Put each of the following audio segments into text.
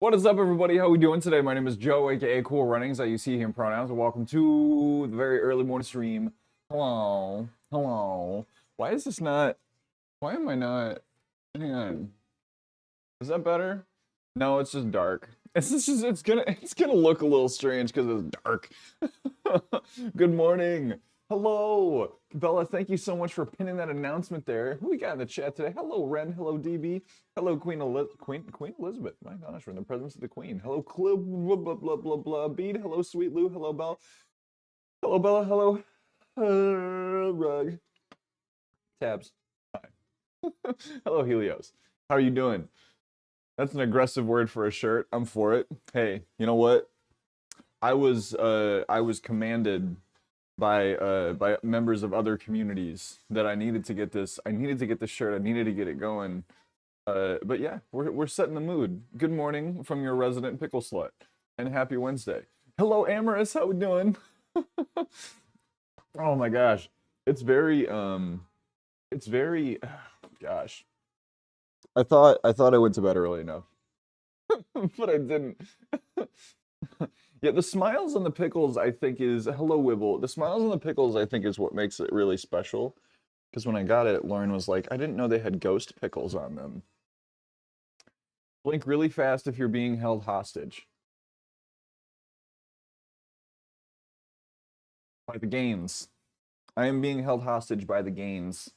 What is up, everybody? How we doing today? My name is Joe, aka Cool Runnings, that you see here in pronouns, and welcome to the very early morning stream. Hello, hello. Why is this not? Why am I not? Hang on. Is that better? No, it's just dark. It's gonna look a little strange because it's dark. Good morning. Hello, Bella. Thank you so much for pinning that announcement there. Who we got in the chat today? Hello, Ren. Hello, DB. Hello, Queen Elizabeth. My gosh, we're in the presence of the Queen. Hello, Club. Blah blah blah blah blah. Bead. Hello, Sweet Lou. Hello, Bella. Hello, Bella. Hello, Rug. Tabs. Hi. Hello, Helios. How are you doing? That's an aggressive word for a shirt. I'm for it. Hey, you know what? I was commanded by members of other communities that I needed to get this. I needed to get this shirt. I needed to get it going. But yeah, we're setting the mood. Good morning from your resident pickle slut, and happy Wednesday. Hello, Amorous. How we doing? Oh my gosh, it's very. Gosh, I thought I went to bed early enough, but I didn't. Yeah, the smiles on the pickles, I think is hello Wibble. The smiles on the pickles, I think, is what makes it really special. Because when I got it, Lauren was like, I didn't know they had ghost pickles on them. Blink really fast if you're being held hostage by the gains. I am being held hostage by the gains.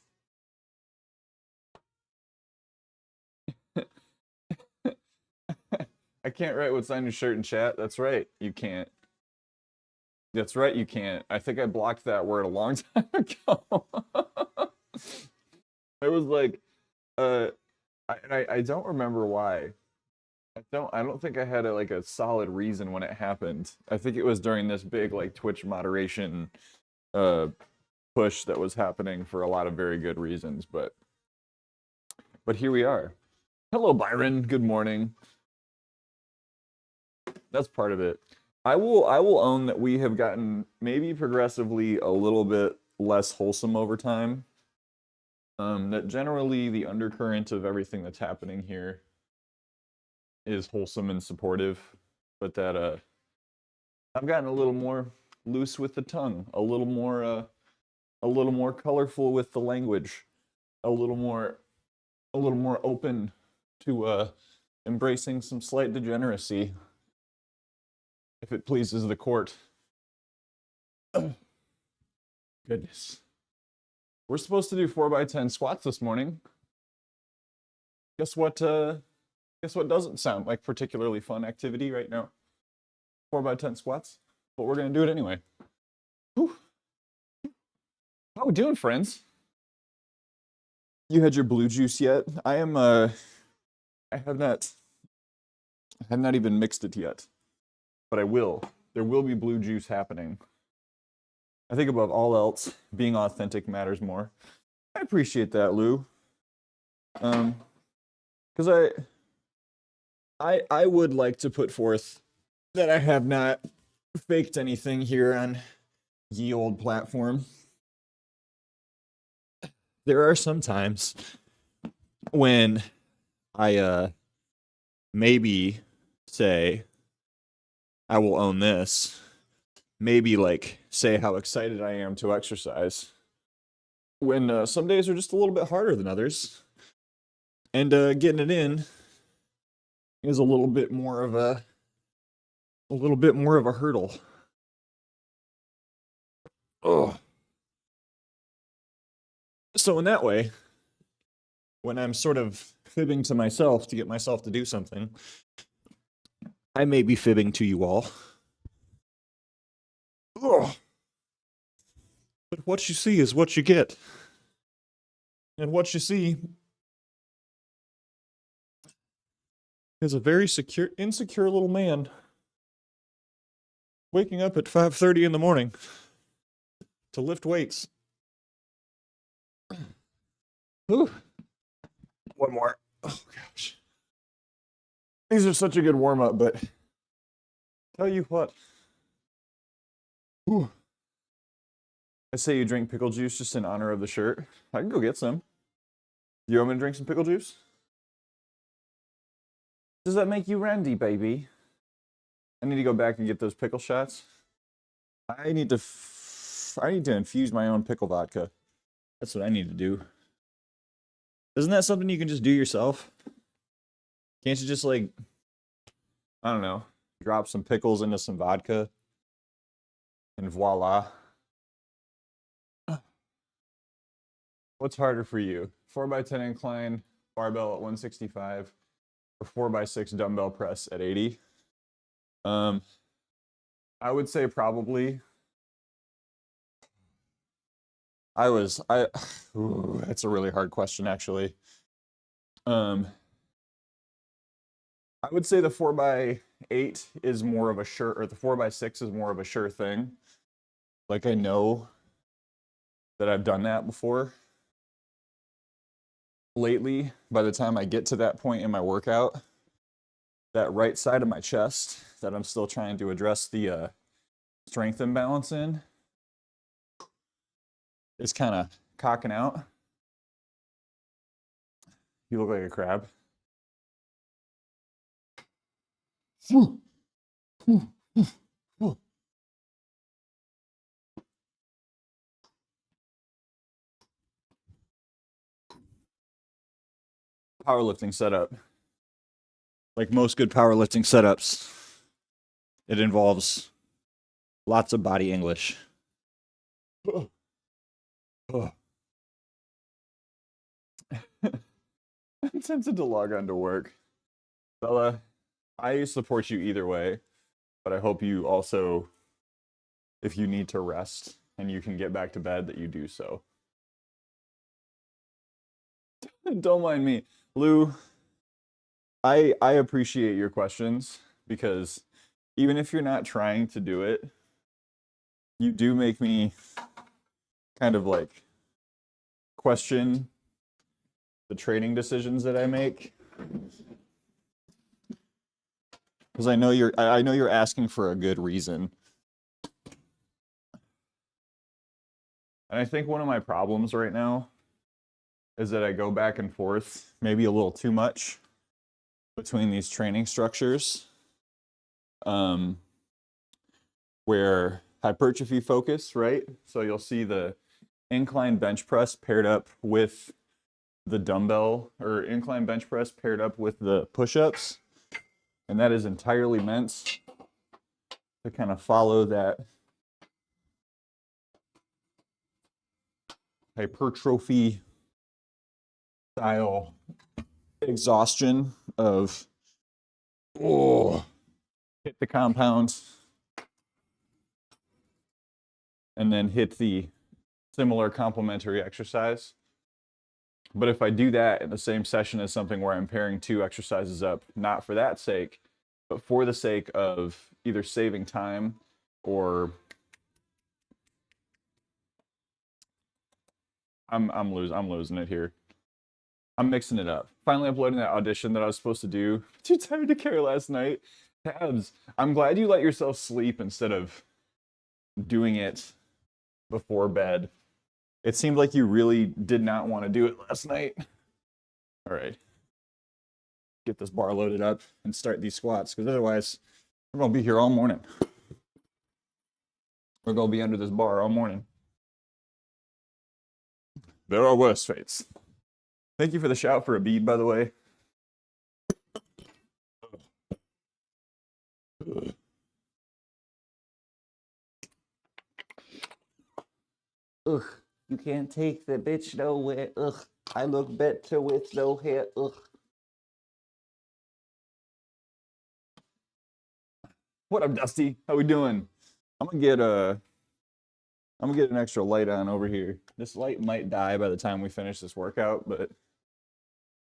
I can't write what's on your shirt in chat. That's right, you can't. That's right, you can't. I think I blocked that word a long time ago. It was like, uh, I don't remember why. I don't think I had like a solid reason when it happened. I think it was during this big like Twitch moderation uh push that was happening for a lot of very good reasons, but here we are. Hello Byron, good morning. That's part of it. I will own that we have gotten maybe progressively a little bit less wholesome over time. That generally the undercurrent of everything that's happening here is wholesome and supportive, but that I've gotten a little more loose with the tongue, a little more colorful with the language, a little more open to embracing some slight degeneracy if it pleases the court. Goodness. We're supposed to do 4x10 squats this morning. Guess what doesn't sound like particularly fun activity right now? 4x10 squats. But we're gonna do it anyway. Whew. How we doing, friends? You had your blue juice yet? I have not even mixed it yet. But I will. There will be blue juice happening. I think above all else, being authentic matters more. I appreciate that, Lou. Because I would like to put forth that I have not faked anything here on ye old platform. There are some times when I maybe say I will own this. Maybe like say how excited I am to exercise. When some days are just a little bit harder than others. And getting it in is a little bit more of a hurdle. Oh. So in that way, when I'm sort of fibbing to myself to get myself to do something, I may be fibbing to you all. Ugh. But what you see is what you get. And what you see is a very insecure little man waking up at 5:30 in the morning to lift weights. Whew. One more. Oh gosh. These are such a good warm-up, but tell you what. Whew. I say you drink pickle juice just in honor of the shirt. I can go get some. You want me to drink some pickle juice? Does that make you Randy, baby? I need to go back and get those pickle shots. I need to infuse my own pickle vodka. That's what I need to do. Isn't that something you can just do yourself? Can't you just like, I don't know, drop some pickles into some vodka and voila. What's harder for you? 4x10 incline, barbell at 165, or 4x6 dumbbell press at 80? I would say probably. Ooh, that's a really hard question, actually. I would say the 4x8 is more of a sure, or the 4x6 is more of a sure thing. Like, I know that I've done that before. Lately, by the time I get to that point in my workout, that right side of my chest that I'm still trying to address the strength imbalance in is kind of cocking out. You look like a crab. Powerlifting setup. Like most good powerlifting setups, it involves lots of body English. I'm tempted to log on to work. Bella, I support you either way, but I hope you also, if you need to rest and you can get back to bed, that you do so. Don't mind me. Lou, I appreciate your questions because even if you're not trying to do it, you do make me kind of like question the training decisions that I make. Because I know you're asking for a good reason. And I think one of my problems right now is that I go back and forth, maybe a little too much, between these training structures, where hypertrophy focus, right? So you'll see the incline bench press paired up with the dumbbell, or incline bench press paired up with the push-ups, and that is entirely meant to kind of follow that hypertrophy style exhaustion of hit the compound and then hit the similar complementary exercise. But if I do that in the same session as something where I'm pairing two exercises up, not for that sake, but for the sake of either saving time or I'm losing it here. I'm mixing it up. Finally uploading that audition that I was supposed to do. Too tired to care last night. Tabs, I'm glad you let yourself sleep instead of doing it before bed. It seemed like you really did not want to do it last night. All right. Get this bar loaded up and start these squats, because otherwise we're going to be here all morning. We're going to be under this bar all morning. There are worse fates. Thank you for the shout for a bead, by the way. Ugh, you can't take the bitch nowhere. Ugh, I look better with no hair. Ugh. What up, Dusty? How we doing? I'm gonna get an extra light on over here. This light might die by the time we finish this workout, but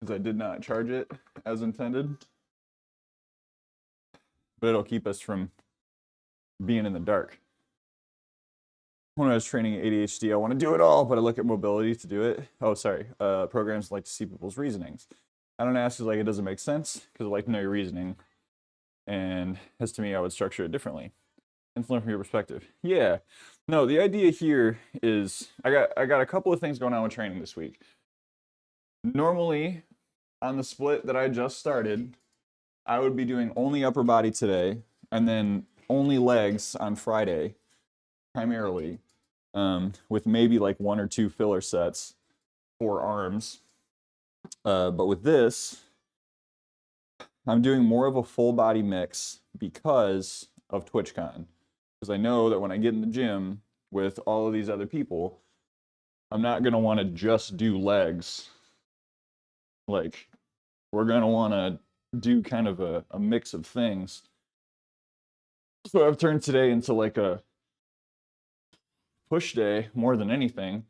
because I did not charge it as intended. But it'll keep us from being in the dark. When I was training ADHD, I want to do it all, but I look at mobility to do it. Oh, sorry. Programs like to see people's reasonings. I don't ask because like it doesn't make sense, because I like to know your reasoning. And as to me, I would structure it differently. Influence from your perspective. Yeah. No, the idea here is I got a couple of things going on with training this week. Normally, on the split that I just started, I would be doing only upper body today, and then only legs on Friday, primarily, with maybe like 1 or 2 filler sets for arms. But with this, I'm doing more of a full body mix because of TwitchCon. Because I know that when I get in the gym with all of these other people, I'm not going to want to just do legs. Like, we're going to want to do kind of a mix of things. So I've turned today into like a push day more than anything.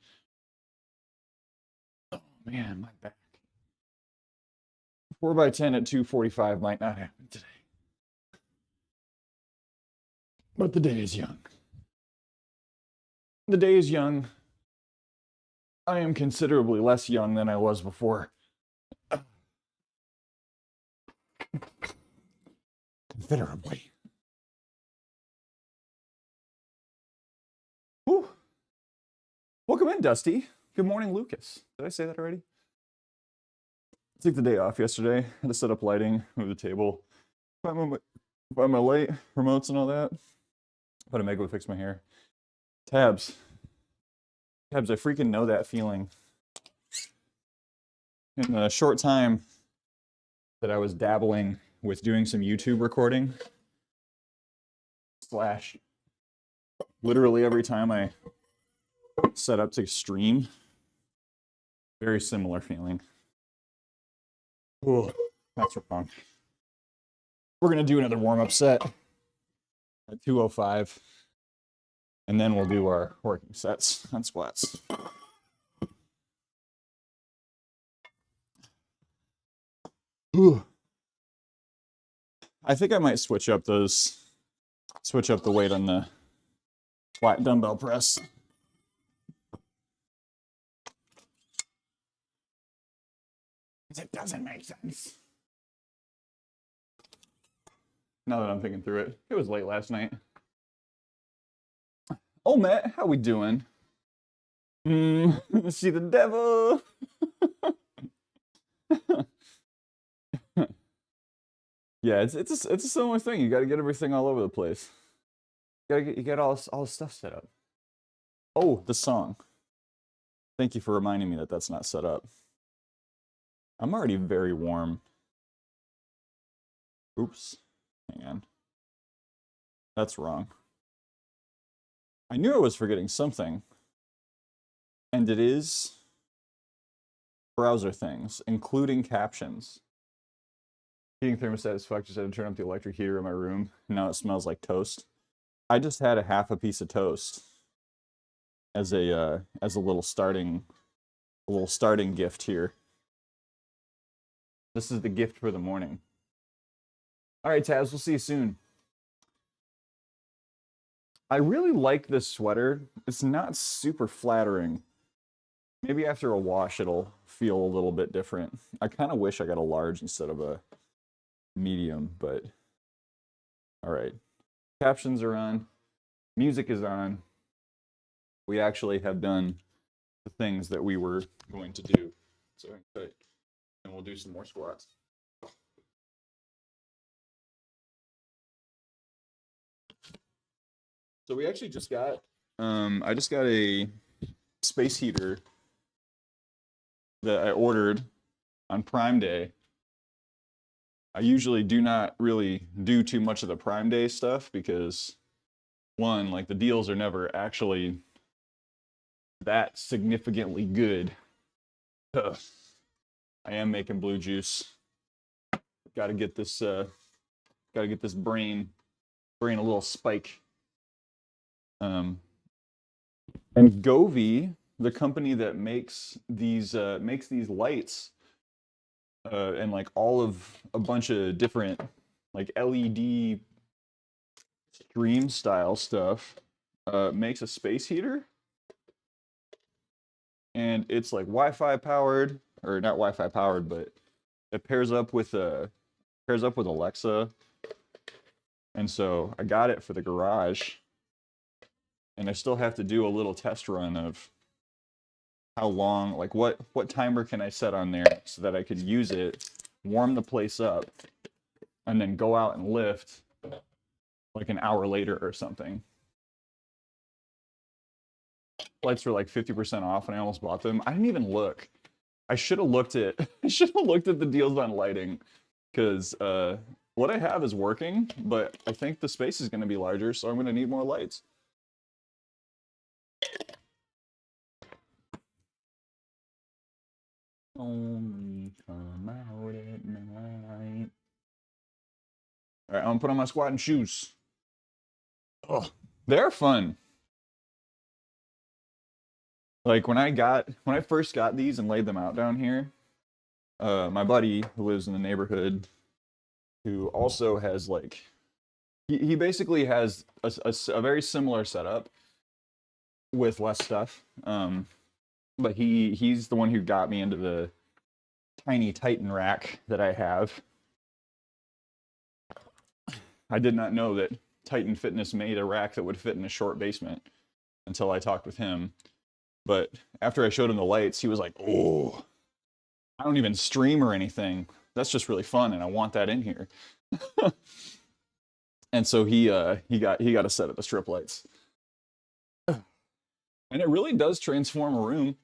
Oh man, my back. 4x10 at 2:45 might not happen today. But the day is young. The day is young. I am considerably less young than I was before. Considerably. Whew. Welcome in, Dusty. Good morning, Lucas. Did I say that already? I took the day off yesterday. Had to set up lighting, move the table, find my light remotes and all that. But I make go fix my hair. Tabs, I freaking know that feeling. In the short time that I was dabbling with doing some YouTube recording, slash, literally every time I set up to stream, very similar feeling. Ooh, that's wrong. We're gonna do another warm-up set at 2:05, and then we'll do our working sets on squats. Ooh. I think I might switch up the weight on the flat dumbbell press. It doesn't make sense. Now that I'm thinking through it, it was late last night. Oh, Matt, how we doing? See the devil. Yeah, it's a similar thing. You got to get everything all over the place. You get all the stuff set up. Oh, the song. Thank you for reminding me that that's not set up. I'm already very warm. Oops. Hang on. That's wrong. I knew I was forgetting something. And it is browser things, including captions. Heating thermostat is fucked. Just had to turn up the electric heater in my room. Now it smells like toast. I just had a half a piece of toast as a little starting gift here. This is the gift for the morning. All right, Taz, we'll see you soon. I really like this sweater. It's not super flattering. Maybe after a wash, it'll feel a little bit different. I kind of wish I got a large instead of a medium, but all right. Captions are on. Music is on. We actually have done the things that we were going to do. So, and we'll do some more squats. So we actually just got, I just got a space heater that I ordered on Prime Day. I usually do not really do too much of the Prime Day stuff because, one, like the deals are never actually that significantly good. Ugh. I am making blue juice. Got to get this brain a little spike. And Govee, the company that makes these lights, and like all of a bunch of different like LED stream style stuff, makes a space heater, and it's like Wi-Fi powered, or not Wi-Fi powered, but it pairs up with Alexa, and so I got it for the garage. And I still have to do a little test run of how long, like what timer can I set on there so that I could use it, warm the place up, and then go out and lift like an hour later or something. Lights were like 50% off and I almost bought them. I didn't even look. I should have looked at the deals on lighting, because what I have is working, but I think the space is going to be larger, so I'm going to need more lights. Only come out at night. All right, I'm gonna put on my squatting shoes. Oh, they're fun. Like when I first got these and laid them out down here, my buddy who lives in the neighborhood, who also has like, he basically has a very similar setup with less stuff. But he's the one who got me into the tiny Titan rack that I have. I did not know that Titan Fitness made a rack that would fit in a short basement until I talked with him. But after I showed him the lights, he was like, "Oh, I don't even stream or anything. That's just really fun, and I want that in here." And so he got a set of the strip lights, and it really does transform a room.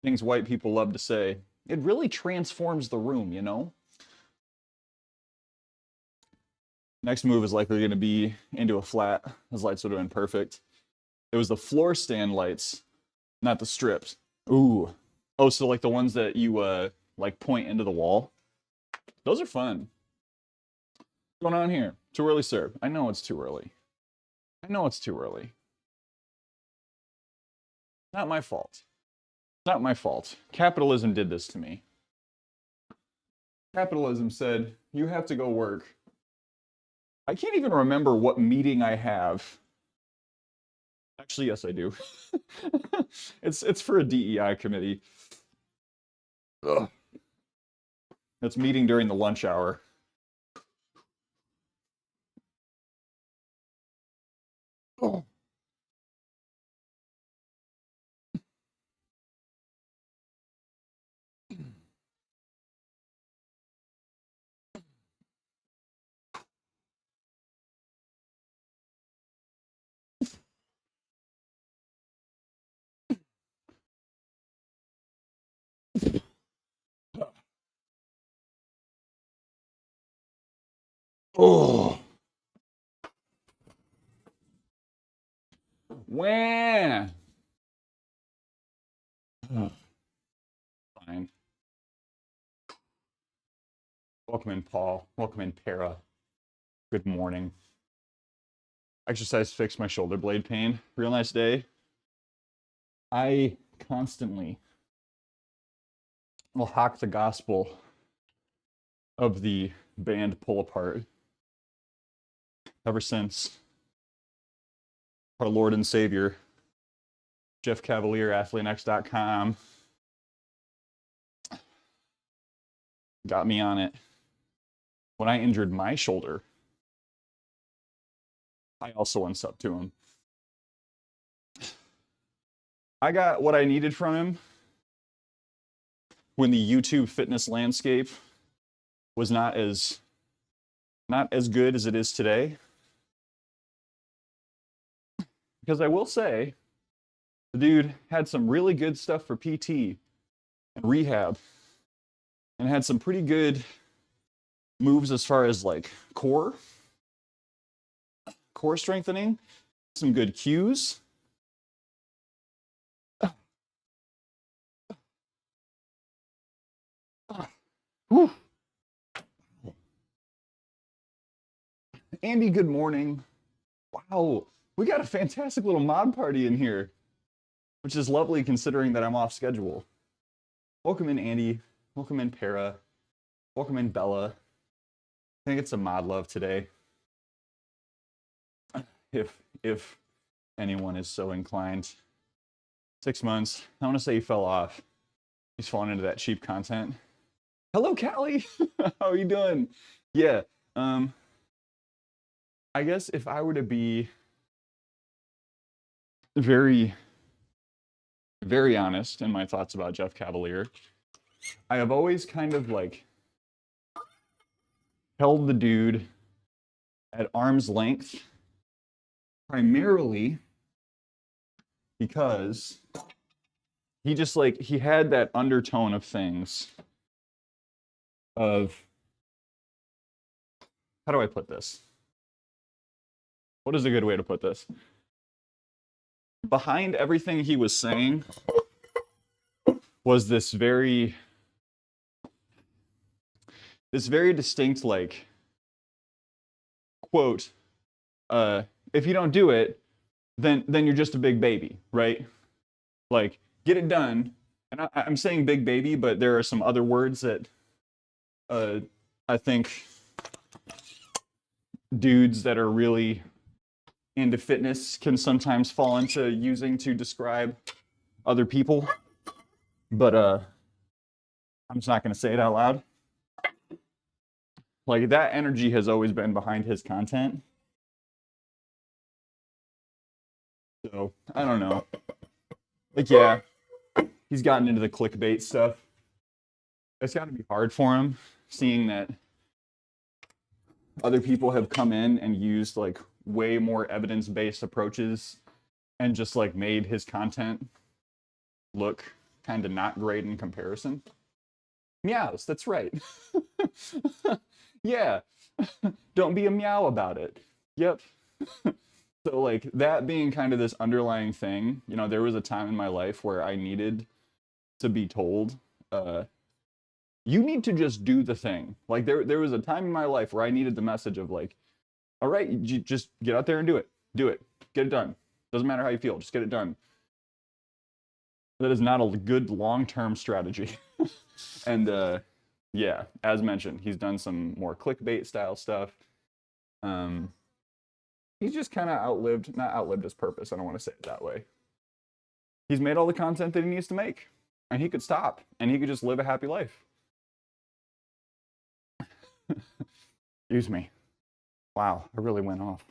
Things white people love to say. It really transforms the room, you know? Next move is likely going to be into a flat. Those lights would have been perfect. It was the floor stand lights, not the strips. Ooh. Oh, so like the ones that you like point into the wall? Those are fun. What's going on here? Too early, sir. I know it's too early. I know it's too early. Not my fault. Not my fault. Capitalism did this to me. Capitalism said, you have to go work. I can't even remember what meeting I have. Actually, yes, I do. It's for a DEI committee. Ugh. It's meeting during the lunch hour. Oh. Oh. Wah. Fine. Welcome in, Paul. Welcome in, Para. Good morning. Exercise fixed my shoulder blade pain. Real nice day. I constantly will hawk the gospel of the band Pull Apart ever since our Lord and Savior, Jeff Cavalier, AthleanX.com, got me on it. When I injured my shoulder, I also went sub to him. I got what I needed from him when the YouTube fitness landscape was not as good as it is today. Because I will say, the dude had some really good stuff for PT and rehab, and had some pretty good moves as far as like core strengthening, some good cues. Andy, good morning. Wow, we got a fantastic little mod party in here, which is lovely considering that I'm off schedule. Welcome in, Andy. Welcome in, Para. Welcome in, Bella. I think it's a mod love today. If anyone is so inclined. 6 months. I want to say he fell off. He's fallen into that cheap content. Hello, Callie. How are you doing? Yeah. I guess if I were to be very, very honest in my thoughts about Jeff Cavalier, I have always kind of like held the dude at arm's length, primarily because he just like, he had that undertone of things of, how do I put this? What is a good way to put this? Behind everything he was saying was this very distinct, like, quote, if you don't do it, then you're just a big baby, right? Like, get it done. And I'm saying big baby, but there are some other words that I think dudes that are really into fitness can sometimes fall into using to describe other people. But I'm just not going to say it out loud. Like, that energy has always been behind his content. So, I don't know. Like, yeah, he's gotten into the clickbait stuff. It's got to be hard for him, seeing that other people have come in and used, like, way more evidence-based approaches and just, like, made his content look kind of not great in comparison. Meows, that's right. Yeah. Don't be a meow about it. Yep. So, like, that being kind of this underlying thing, you know, there was a time in my life where I needed to be told, you need to just do the thing. Like, there was a time in my life where I needed the message of, like, all right, you just get out there and do it. Do it. Get it done. Doesn't matter how you feel, just get it done. That is not a good long-term strategy. And yeah, as mentioned, he's done some more clickbait style stuff. He's just kind of not outlived his purpose. I don't want to say it that way. He's made all the content that he needs to make, and he could stop, and he could just live a happy life. Excuse me. Wow, I really went off.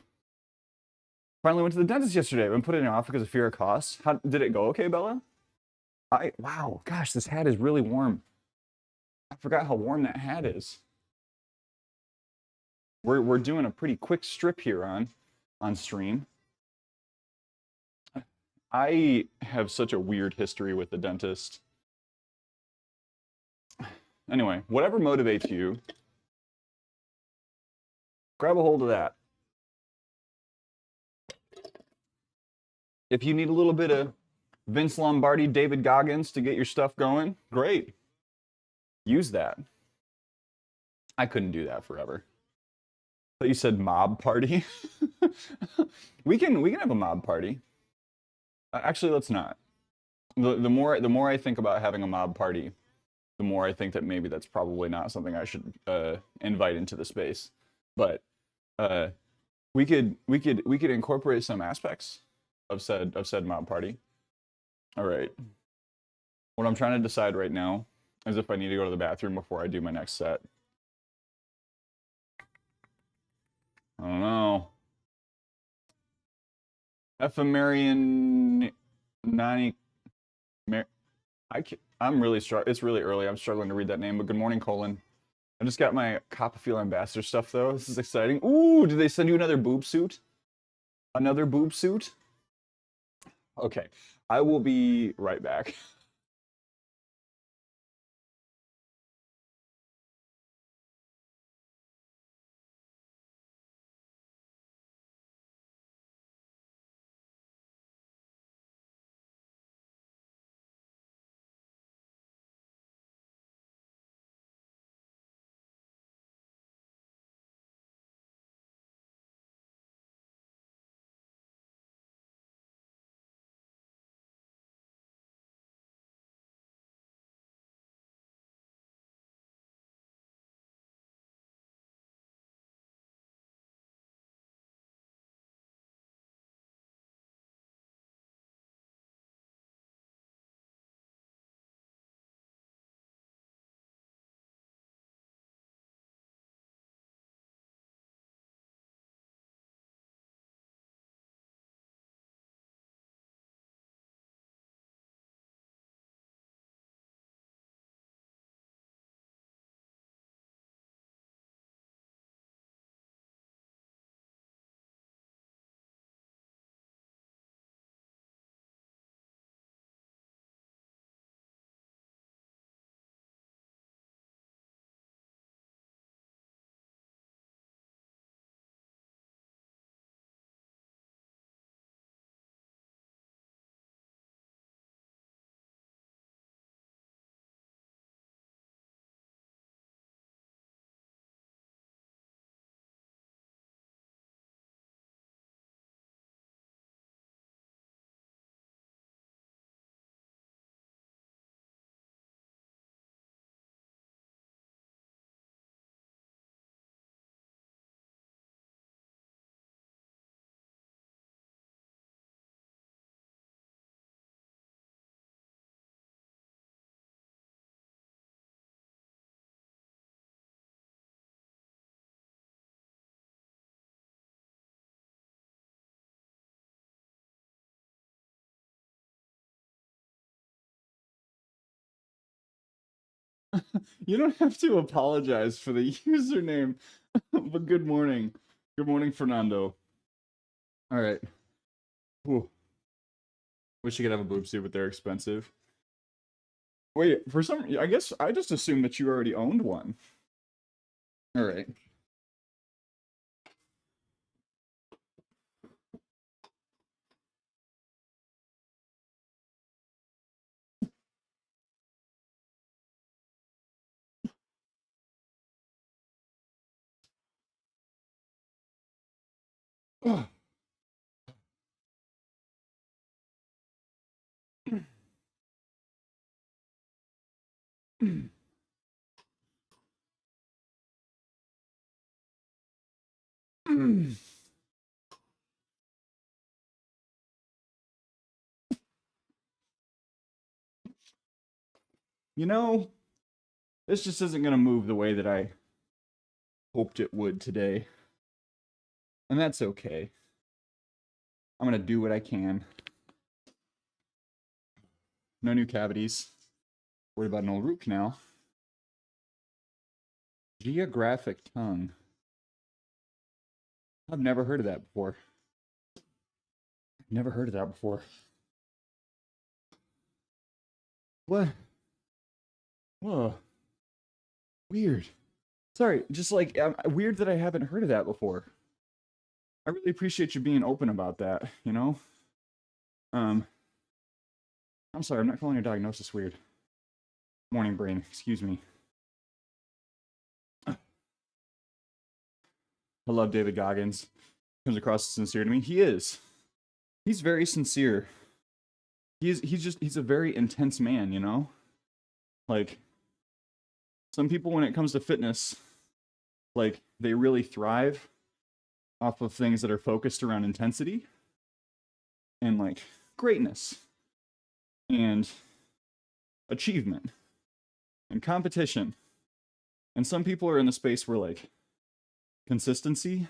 Finally went to the dentist yesterday. I've been putting it off because of fear of costs. How did it go? Okay, Bella? Wow, gosh, this hat is really warm. I forgot how warm that hat is. We're doing a pretty quick strip here on stream. I have such a weird history with the dentist. Anyway, whatever motivates you, grab a hold of that. If you need a little bit of Vince Lombardi, David Goggins to get your stuff going, great. Use that. I couldn't do that forever. But you said mob party. we can have a mob party. Actually, let's not. The more I think about having a mob party, the more I think that maybe that's probably not something I should invite into the space. But we could incorporate some aspects of said mob party. All right. What I'm trying to decide right now is if I need to go to the bathroom before I do my next set. I don't know. Ephemerian Nani. I'm really struggling. It's really early. I'm struggling to read that name, but good morning, Colin. I just got my Copperfield Ambassador stuff, though. This is exciting. Ooh, did they send you another boob suit? Another boob suit? Okay. I will be right back. You don't have to apologize for the username, but good morning. Good morning, Fernando. All right. Whew. Wish you could have a boob suit, but they're expensive. Wait, for some, I guess I just assumed that you already owned one. All right. You know, this just isn't going to move the way that I hoped it would today. And that's okay. I'm going to do what I can. No new cavities. Worried about an old root canal. Geographic tongue. I've never heard of that before. Never heard of that before. What? Whoa. Weird. Sorry, just like, weird that I haven't heard of that before. I really appreciate you being open about that, you know? I'm sorry, I'm not calling your diagnosis weird. Morning brain, excuse me. I love David Goggins. Comes across as sincere to me. He is. He's very sincere. He's a very intense man, you know? Like, some people when it comes to fitness, like, they really thrive off of things that are focused around intensity and like greatness and achievement and competition. And some people are in the space where like consistency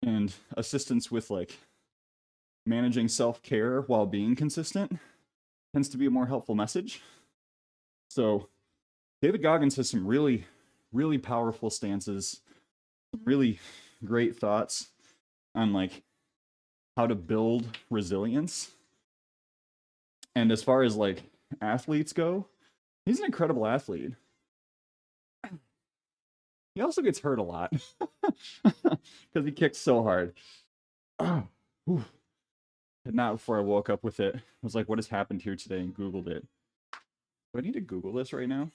and assistance with like managing self-care while being consistent tends to be a more helpful message. So David Goggins has some really, really powerful stances, really great thoughts on like how to build resilience. And as far as like athletes go, he's an incredible athlete. He also gets hurt a lot because he kicks so hard. Oh, not before I woke up with it. I was like, what has happened here today? And Googled it. Do I need to Google this right now?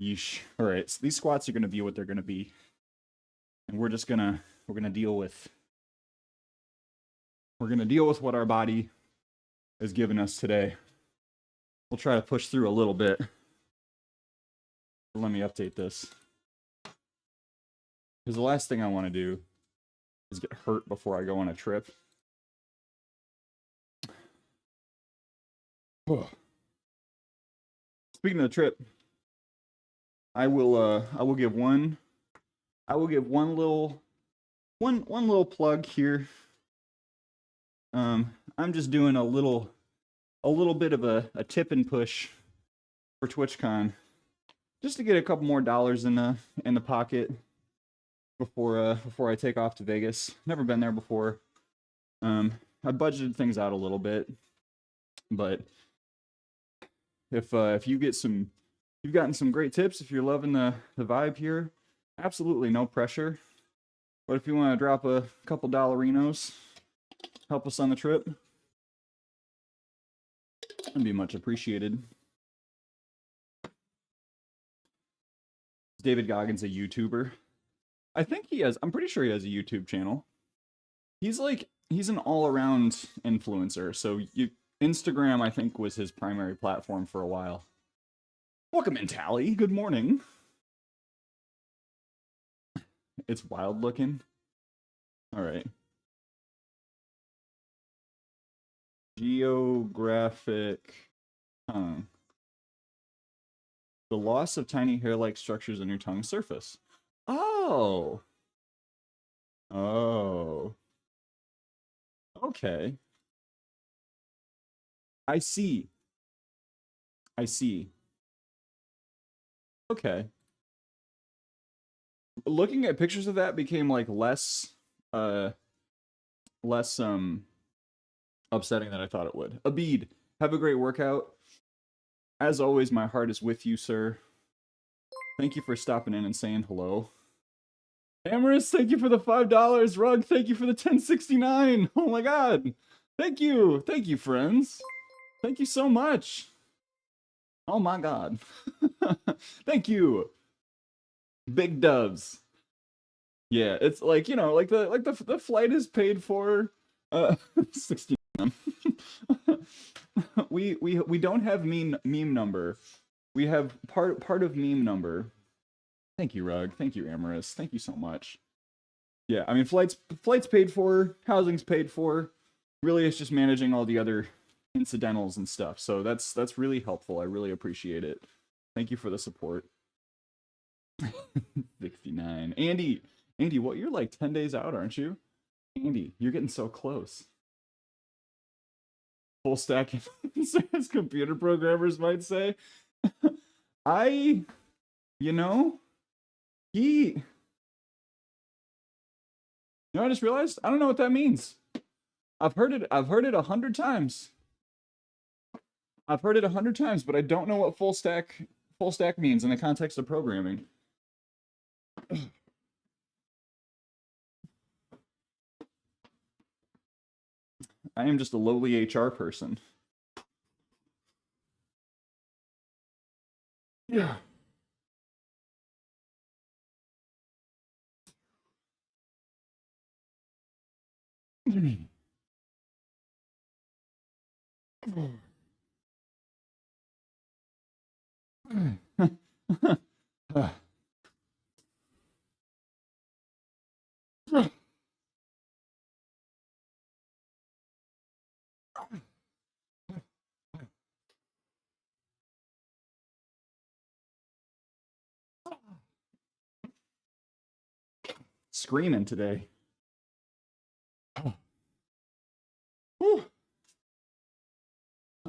Yeesh. All right, so these squats are going to be what they're going to be. And we're going to deal with what our body has given us today. We'll try to push through a little bit. Let me update this. Because the last thing I want to do is get hurt before I go on a trip. Speaking of the trip, I will give one little plug here. I'm just doing a little bit of a tip and push for TwitchCon, just to get a couple more dollars in the pocket before I take off to Vegas. Never been there before. I budgeted things out a little bit, but if you've gotten some great tips, if you're loving the vibe here, absolutely no pressure. But if you want to drop a couple dollarinos, help us on the trip, that'd be much appreciated. David Goggins a YouTuber? I'm pretty sure he has a YouTube channel. He's an all-around influencer. So Instagram, I think, was his primary platform for a while. Welcome in, Tally. Good morning. It's wild looking. All right. Geographic tongue. The loss of tiny hair-like structures on your tongue surface. Oh. Oh. Okay. I see. I see. Okay. Looking at pictures of that became like less less upsetting than I thought it would. Abid, have a great workout. As always, my heart is with you, sir. Thank you for stopping in and saying hello. Amorous, thank you for the $5. Rug, thank you for the 1069. Oh my god. Thank you. Thank you, friends. Thank you so much. Oh my god. Thank you. Big doves. Yeah, it's like, you know, like the flight is paid for 69. we don't have meme number. We have part of meme number. Thank you, Rug. Thank you, Amorous. Thank you so much. Yeah, I mean flights paid for, housing's paid for. Really it's just managing all the other incidentals and stuff. So that's really helpful. I really appreciate it. Thank you for the support. 69. Andy, what, you're like 10 days out, aren't you? Andy, you're getting so close. Full stack as computer programmers might say. You know, I just realized I don't know what that means. I've heard it 100 times. I've heard it 100 times, but I don't know what full stack means in the context of programming. I am just a lowly HR person. Yeah. Screaming today.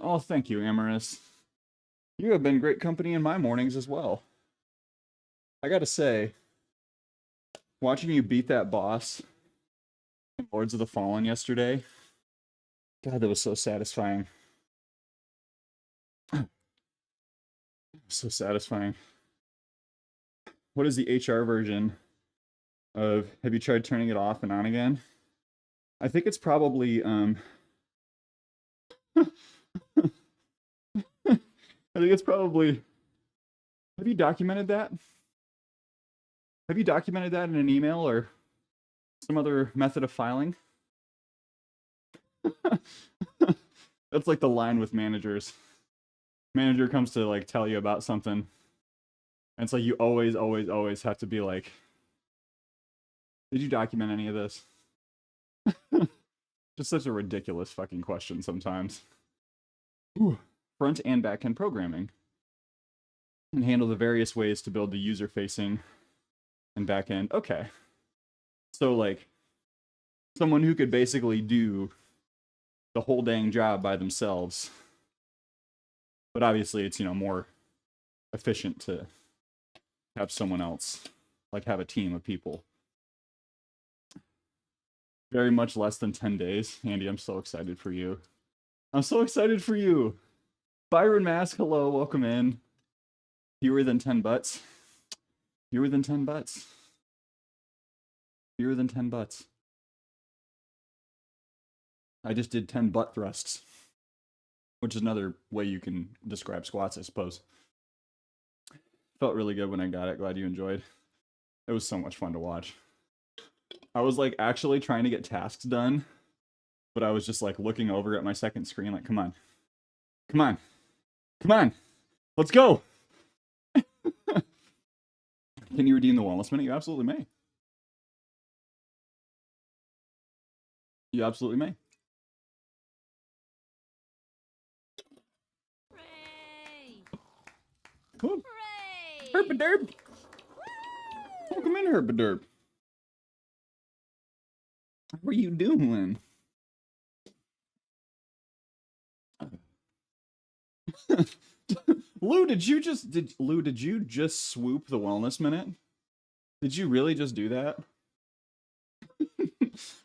Oh, thank you, Amorous. You have been great company in my mornings as well. I gotta say, watching you beat that boss in Lords of the Fallen yesterday, God, that was so satisfying. So satisfying. What is the HR version of, have you tried turning it off and on again? I think it's probably, I think it's probably, have you documented that? Have you documented that in an email or some other method of filing? That's like the line with managers. Manager comes to like tell you about something. And it's like you always have to be like, did you document any of this? Just such a ridiculous fucking question sometimes. Ooh. Front and back end programming. And handle the various ways to build the user-facing and back end. Okay. So like someone who could basically do the whole dang job by themselves. But obviously it's, you know, more efficient to have someone else, like have a team of people. Very much less than 10 days. Andy, I'm so excited for you. I'm so excited for you. Byron Mask, hello, welcome in. Fewer than 10 butts. Fewer than 10 butts. Fewer than 10 butts. I just did 10 butt thrusts, which is another way you can describe squats, I suppose. Felt really good when I got it. Glad you enjoyed. It was so much fun to watch. I was like actually trying to get tasks done, but I was just like looking over at my second screen like, come on. Come on. Come on. Let's go. Can you redeem the wellness minute? You absolutely may. You absolutely may. Hooray! Herpaderp! Welcome in, Herpaderp. How are you doing? Lou, did you just swoop the wellness minute? Did you really just do that?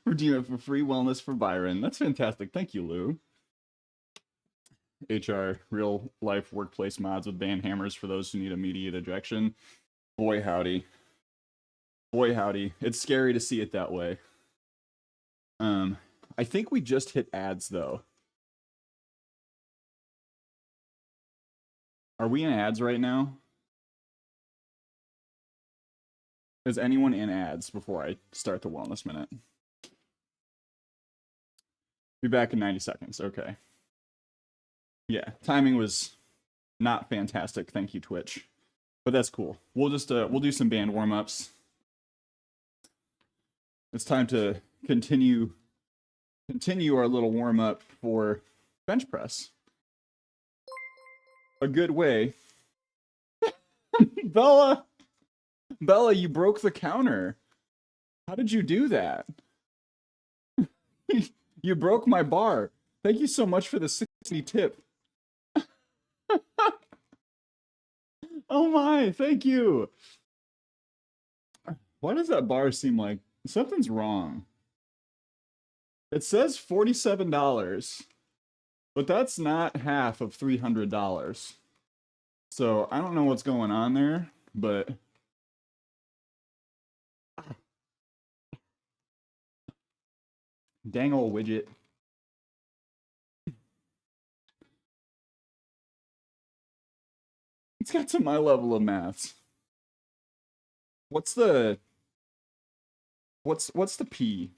Redeem it for free wellness for Byron. That's fantastic. Thank you, Lou. HR, real life workplace mods with band hammers for those who need immediate ejection. Boy howdy. Boy howdy. It's scary to see it that way. I think we just hit ads though. Are we in ads right now? Is anyone in ads before I start the wellness minute? Be back in 90 seconds. Okay. Yeah, timing was not fantastic. Thank you, Twitch. But that's cool. We'll just we'll do some band warm-ups. It's time to continue our little warm-up for bench press. A good way. Bella, you broke the counter. How did you do that? You broke my bar. Thank you so much for the 60 tip. Oh my, thank you. Why does that bar seem like something's wrong? It says $47, but that's not half of $300. So I don't know what's going on there, but dang old widget. It's got to my level of maths. What's the P?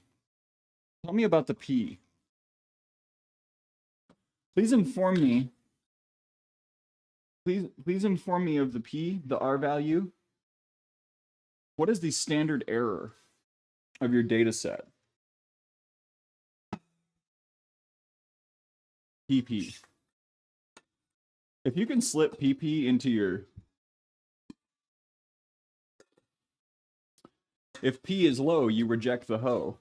Tell me about the P. Please inform me. Please inform me of the P, the R value. What is the standard error of your data set? PP. If you can slip PP into your... If P is low, you reject the hoe.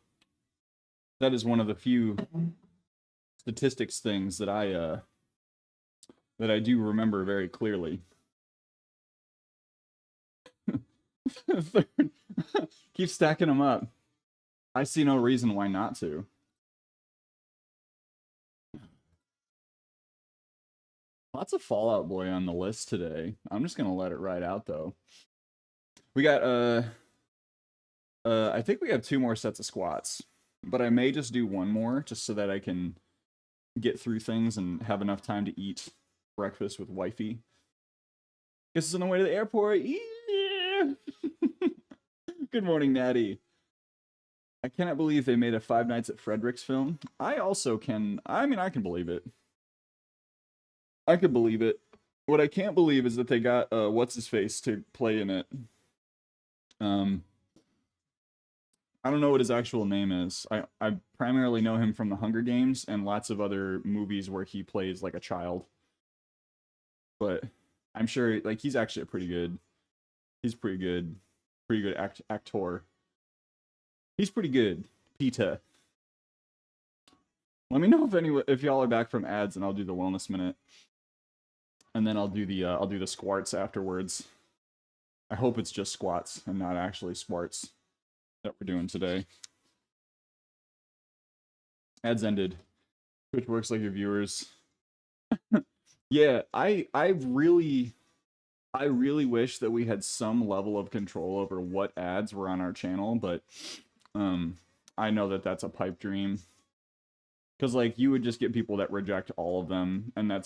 That is one of the few statistics things that I do remember very clearly. Keep stacking them up. I see no reason why not to. Lots of Fallout Boy on the list today. I'm just gonna let it ride out though. We got I think we have 2 more sets of squats, but I may just do 1 more just so that I can get through things and have enough time to eat breakfast with wifey. Guess it's on the way to the airport. Yeah. Good morning, Natty. I cannot believe they made a Five Nights at Frederick's film. I also can. I mean, I can believe it. I can believe it. What I can't believe is that they got what's his face to play in it. I don't know what his actual name is. I primarily know him from the Hunger Games and lots of other movies where he plays like a child. But I'm sure like he's actually pretty good actor. He's pretty good. Pita. Let me know if y'all are back from ads, and I'll do the wellness minute, and then I'll do the squats afterwards. I hope it's just squats and not actually squats that we're doing today. Ads ended. Twitch works like your viewers. Yeah, I really wish that we had some level of control over what ads were on our channel, but I know that that's a pipe dream. Because, like, you would just get people that reject all of them, and then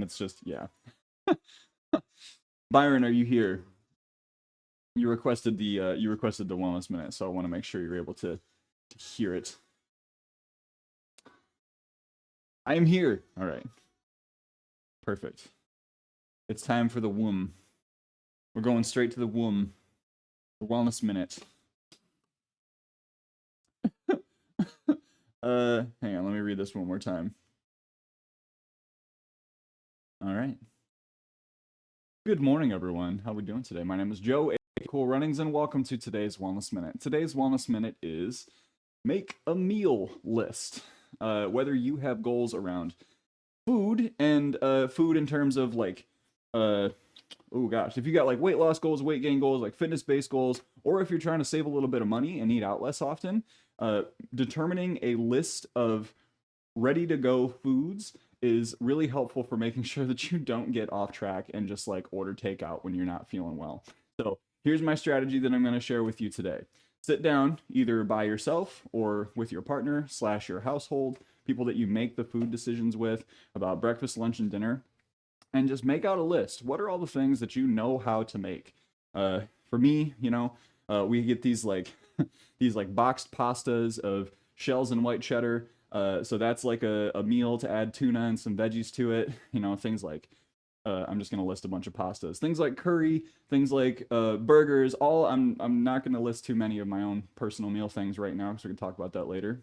it's just, yeah. Byron, are you here? You requested the wellness minute, so I want to make sure you're able to hear it. I am here. All right. Perfect. It's time for the womb. We're going straight to the womb. The wellness minute. Hang on, let me read this one more time. All right. Good morning, everyone. How are we doing today? My name is Joe, Cool Runnings, and welcome to today's Wellness Minute. Today's Wellness Minute is make a meal list. Whether you have goals around food and food in terms of like oh gosh, if you got like weight loss goals, weight gain goals, like fitness based goals, or if you're trying to save a little bit of money and eat out less often, determining a list of ready to go foods is really helpful for making sure that you don't get off track and just like order takeout when you're not feeling well. So here's my strategy that I'm going to share with you today. Sit down either by yourself or with your partner / your household, people that you make the food decisions with about breakfast, lunch, and dinner, and just make out a list. What are all the things that you know how to make? For me, we get these like these like boxed pastas of shells and white cheddar. So that's like a meal to add tuna and some veggies to it. Things like I'm just gonna list a bunch of pastas. Things like curry, things like burgers. I'm not gonna list too many of my own personal meal things right now because we can talk about that later.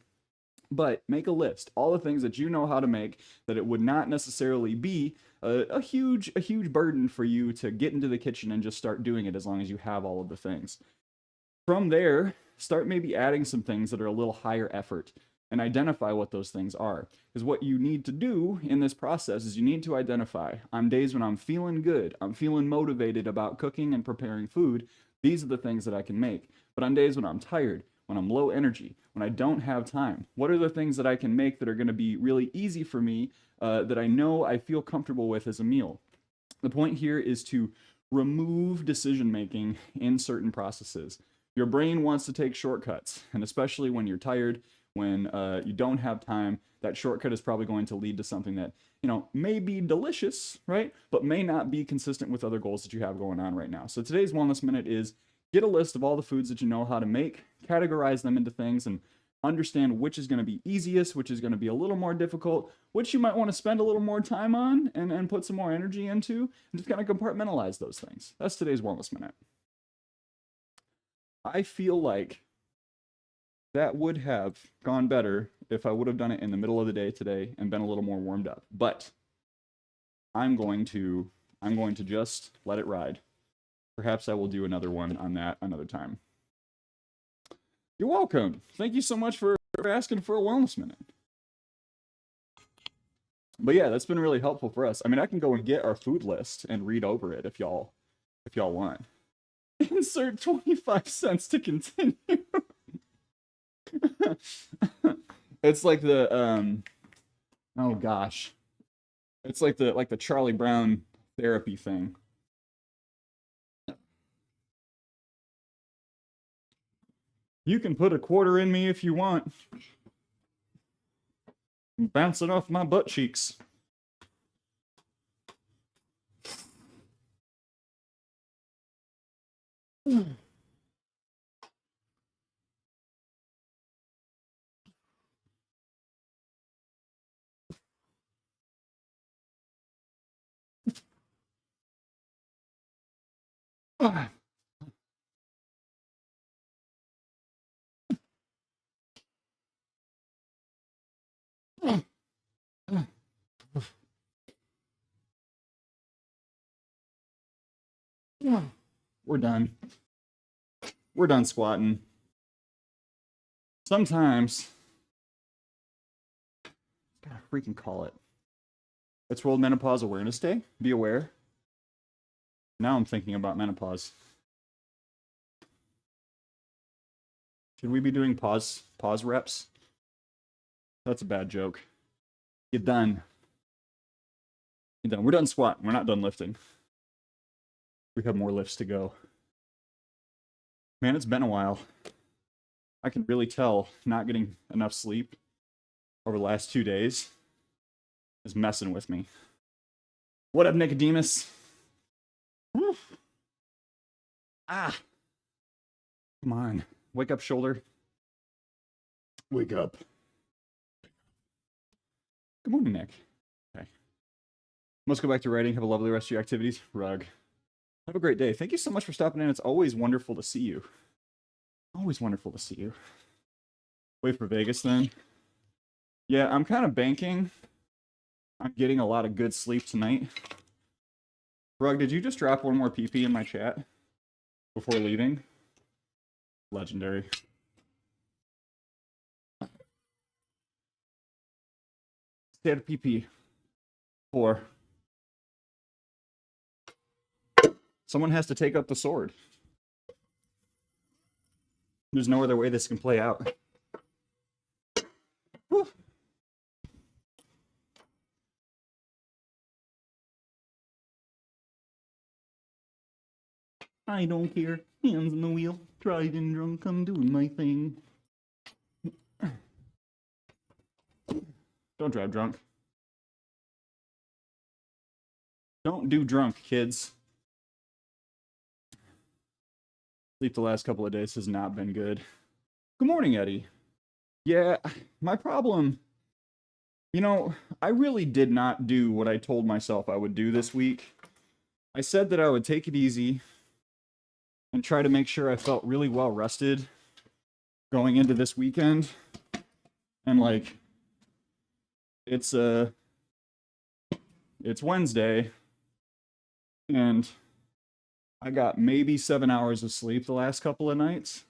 But make a list, all the things that you know how to make, that it would not necessarily be a huge burden for you to get into the kitchen and just start doing it as long as you have all of the things. From there, start maybe adding some things that are a little higher effort and identify what those things are. Because what you need to do in this process is you need to identify, on days when I'm feeling good, I'm feeling motivated about cooking and preparing food, these are the things that I can make. But on days when I'm tired, when I'm low energy, when I don't have time, what are the things that I can make that are going to be really easy for me, that I know I feel comfortable with as a meal? The point here is to remove decision making in certain processes. Your brain wants to take shortcuts, and especially when you're tired, when you don't have time, that shortcut is probably going to lead to something that may be delicious, right? But may not be consistent with other goals that you have going on right now. So today's Wellness Minute is get a list of all the foods that you know how to make, categorize them into things, and understand which is going to be easiest, which is going to be a little more difficult, which you might want to spend a little more time on and put some more energy into, and just kind of compartmentalize those things. That's today's Wellness Minute. I feel like that would have gone better if I would have done it in the middle of the day today and been a little more warmed up. But I'm going to just let it ride. Perhaps I will do another one on that another time. You're welcome. Thank you so much for asking for a Wellness Minute. But yeah, that's been really helpful for us. I mean, I can go and get our food list and read over it if y'all want. Insert 25 cents to continue. It's like the oh gosh. It's like the Charlie Brown therapy thing. You can put a quarter in me if you want. Bounce it off my butt cheeks. We're done. We're done squatting. Sometimes, gotta freaking call it. It's World Menopause Awareness Day. Be aware. Now I'm thinking about menopause. Should we be doing pause reps? That's a bad joke. You're done. You're done. We're done squatting. We're not done lifting. We have more lifts to go. Man, it's been a while. I can really tell not getting enough sleep over the last 2 days is messing with me. What up, Nicodemus? Woo. Ah. Come on. Wake up, shoulder. Wake up. Good morning, Nick. Okay. Must go back to writing. Have a lovely rest of your activities. Rug. Have a great day. Thank you so much for stopping in. It's always wonderful to see you. Always wonderful to see you. Wait for Vegas then. Yeah, I'm kind of banking. I'm getting a lot of good sleep tonight. Rug, did you just drop one more PP in my chat before leaving? Legendary. Stay at PP. for. Someone has to take up the sword. There's no other way this can play out. Whew. I don't care. Hands on the wheel. Driving drunk, I'm doing my thing. Don't drive drunk. Don't do drunk, kids. Sleep the last couple of days has not been good. Good morning, Eddie. Yeah, my problem... You know, I really did not do what I told myself I would do this week. I said that I would take it easy and try to make sure I felt really well rested going into this weekend. And like, it's Wednesday, and I got maybe 7 hours of sleep the last couple of nights,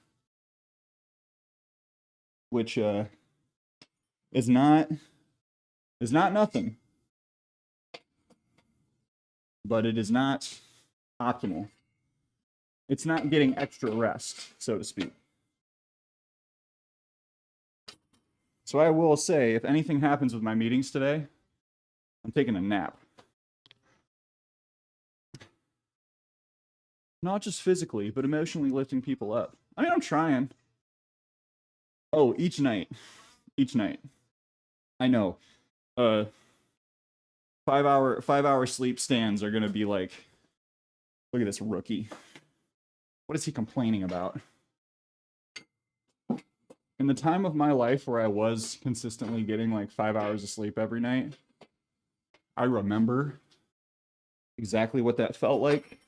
which is not nothing, but it is not optimal. It's not getting extra rest, so to speak. So I will say, if anything happens with my meetings today, I'm taking a nap. Not just physically, but emotionally lifting people up. I mean, I'm trying. Oh, each night. Each night. I know. 5 hour sleep stands are gonna be like, look at this rookie. What is he complaining about? In the time of my life where I was consistently getting like 5 hours of sleep every night, I remember exactly what that felt like.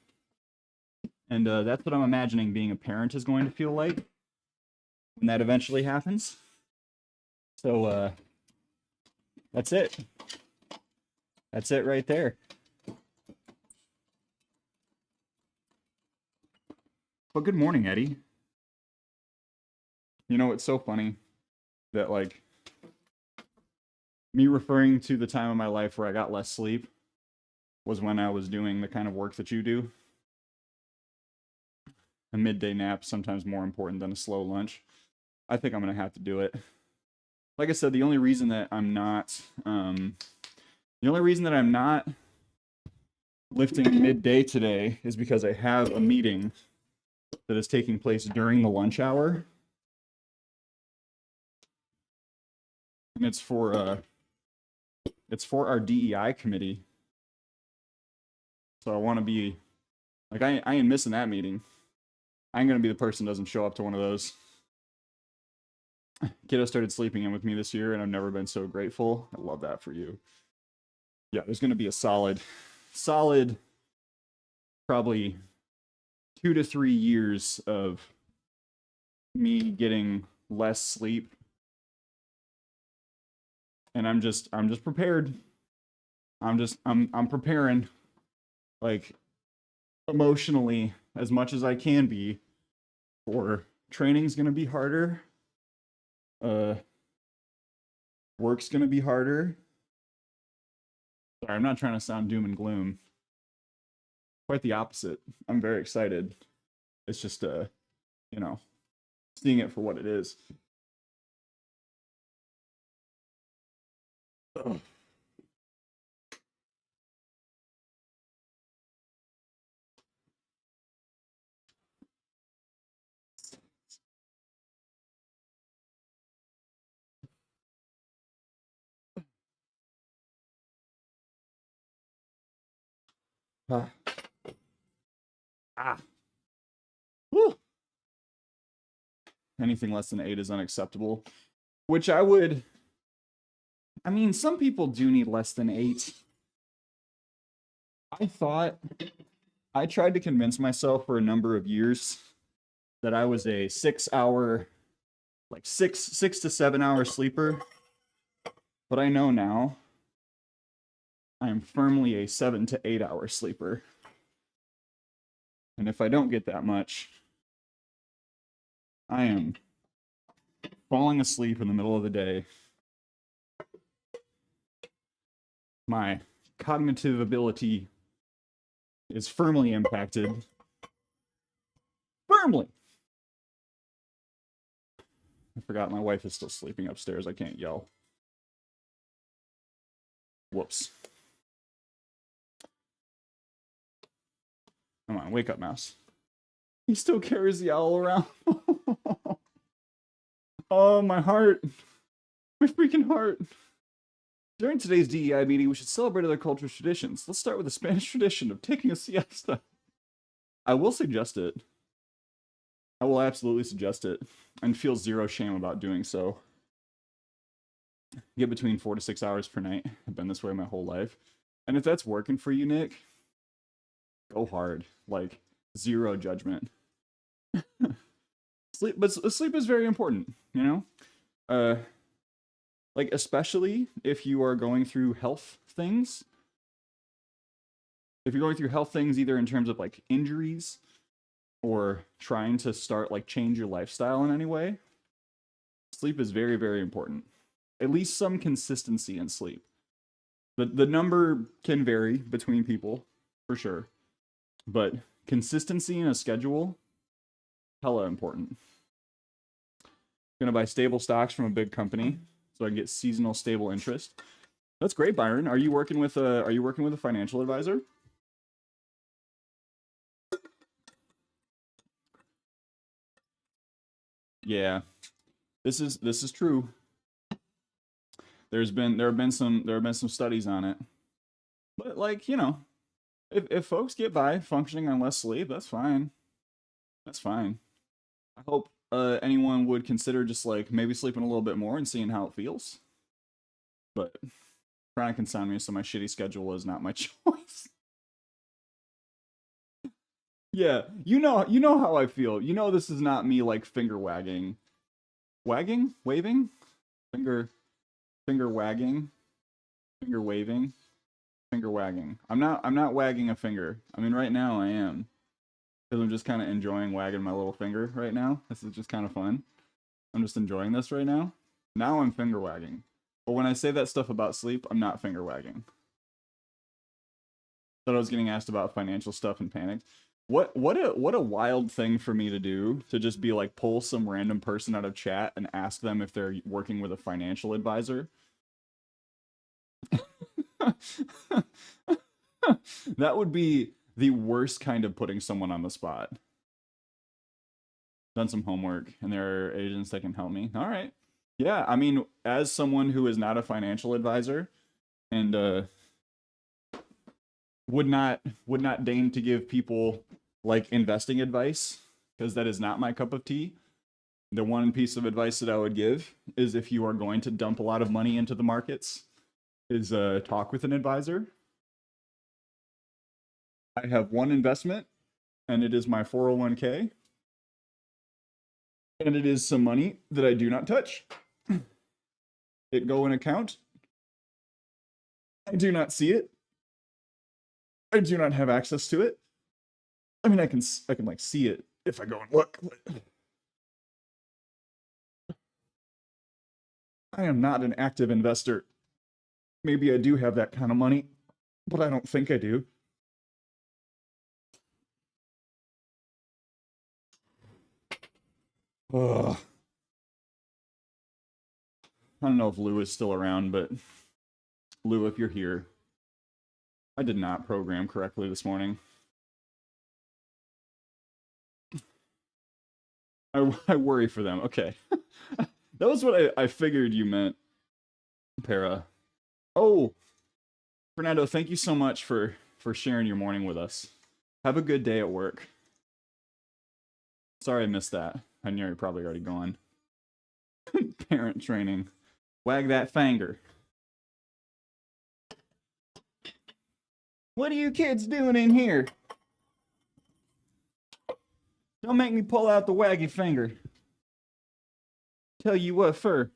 And that's what I'm imagining being a parent is going to feel like when that eventually happens. So that's it. That's it right there. But good morning, Eddie. You know, it's so funny that, like, me referring to the time of my life where I got less sleep was when I was doing the kind of work that you do. A midday nap, sometimes more important than a slow lunch. I think I'm going to have to do it. Like I said, the only reason that I'm not lifting midday today is because I have a meeting that is taking place during the lunch hour. And it's for our DEI committee. So I want to be, like, I ain't missing that meeting. I ain't going to be the person who doesn't show up to one of those. Kiddo started sleeping in with me this year, and I've never been so grateful. I love that for you. Yeah, there's going to be a solid, probably 2 to 3 years of me getting less sleep. And I'm just prepared. I'm preparing, like, emotionally as much as I can be, for training's gonna be harder. Work's gonna be harder. Sorry, I'm not trying to sound doom and gloom. Quite the opposite. I'm very excited. It's just you know, seeing it for what it is. Ugh. Ah. Woo. Anything less than 8 is unacceptable. Which I mean, some people do need less than 8. I tried to convince myself for a number of years that I was a 6 hour, like 6 to 7 hour sleeper. But I know now I am firmly a 7 to 8 hour sleeper. And if I don't get that much, I am falling asleep in the middle of the day. My cognitive ability is firmly impacted. Firmly! I forgot my wife is still sleeping upstairs. I can't yell. Whoops. Come on, wake up, mouse. He still carries the owl around. Oh, my heart. My freaking heart. During today's DEI meeting, we should celebrate other cultural traditions. Let's start with the Spanish tradition of taking a siesta. I will suggest it. I will absolutely suggest it, and feel zero shame about doing so. Get between 4 to 6 hours per night. I've been this way my whole life. And if that's working for you, Nick, go hard. Like, zero judgment. Sleep is very important, you know? Like, especially if you are going through health things. If you're going through health things either in terms of, like, injuries or trying to start, like, change your lifestyle in any way, sleep is very, very important. At least some consistency in sleep. The number can vary between people, for sure. But consistency in a schedule, hella important. Gonna buy stable stocks from a big company so I can get seasonal stable interest. That's great, Byron. Are you working with a financial advisor? Yeah. This is true. There have been some studies on it. But like, you know, if folks get by functioning on less sleep, that's fine. That's fine. I hope anyone would consider just like maybe sleeping a little bit more and seeing how it feels. But chronic insomnia, so my shitty schedule is not my choice. Yeah, you know how I feel. You know this is not me like finger wagging. Wagging? Waving? Finger wagging? Finger waving? Finger wagging. I'm not wagging a finger. I mean right now I am. Because I'm just kind of enjoying wagging my little finger right now. This is just kind of fun. I'm just enjoying this right now. Now I'm finger wagging. But when I say that stuff about sleep, I'm not finger wagging. Thought I was getting asked about financial stuff and panicked. What a wild thing for me to do, to just be like pull some random person out of chat and ask them if they're working with a financial advisor. That would be the worst kind of putting someone on the spot. Done some homework and there are agents that can help me. All right. Yeah, I mean, as someone who is not a financial advisor and would not deign to give people like investing advice, because that is not my cup of tea. The one piece of advice that I would give is if you are going to dump a lot of money into the markets, is talk with an advisor. I have one investment, and it is my 401k. And it is some money that I do not touch. It go in account. I do not see it. I do not have access to it. I mean, I can like see it if I go and look. I am not an active investor. Maybe I do have that kind of money, but I don't think I do. Ugh. I don't know if Lou is still around, but Lou, if you're here, I did not program correctly this morning. I worry for them. Okay. That was what I figured you meant, Para. Oh, Fernando, thank you so much for sharing your morning with us. Have a good day at work. Sorry I missed that. I knew you're probably already gone. Parent training. Wag that finger. What are you kids doing in here? Don't make me pull out the waggy finger. Tell you what, fur.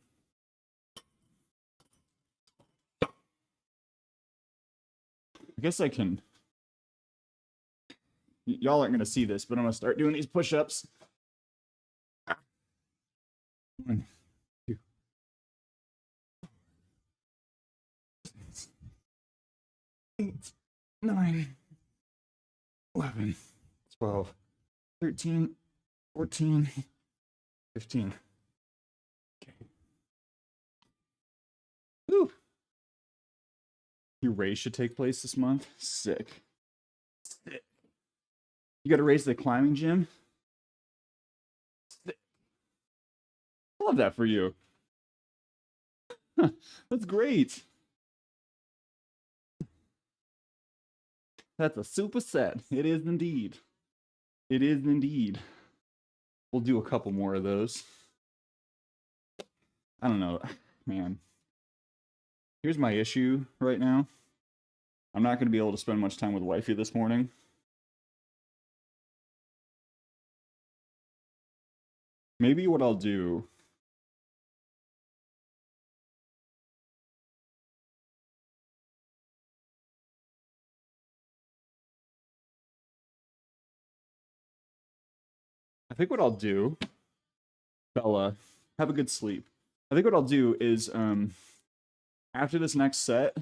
I guess I can. Y'all aren't gonna see this, but I'm gonna start doing these push-ups. 1, 2. 8, 9, 11, 12, 13, 14, 15. Okay. Woo. Your raise should take place this month. Sick. Sick. You got to raise the climbing gym. Sick. I love that for you. That's great. That's a super set. It is indeed. It is indeed. We'll do a couple more of those. I don't know. Man. Here's my issue right now. I'm not going to be able to spend much time with wifey this morning. Maybe what I'll do... I think what I'll do... Bella, have a good sleep. I think what I'll do is, after this next set,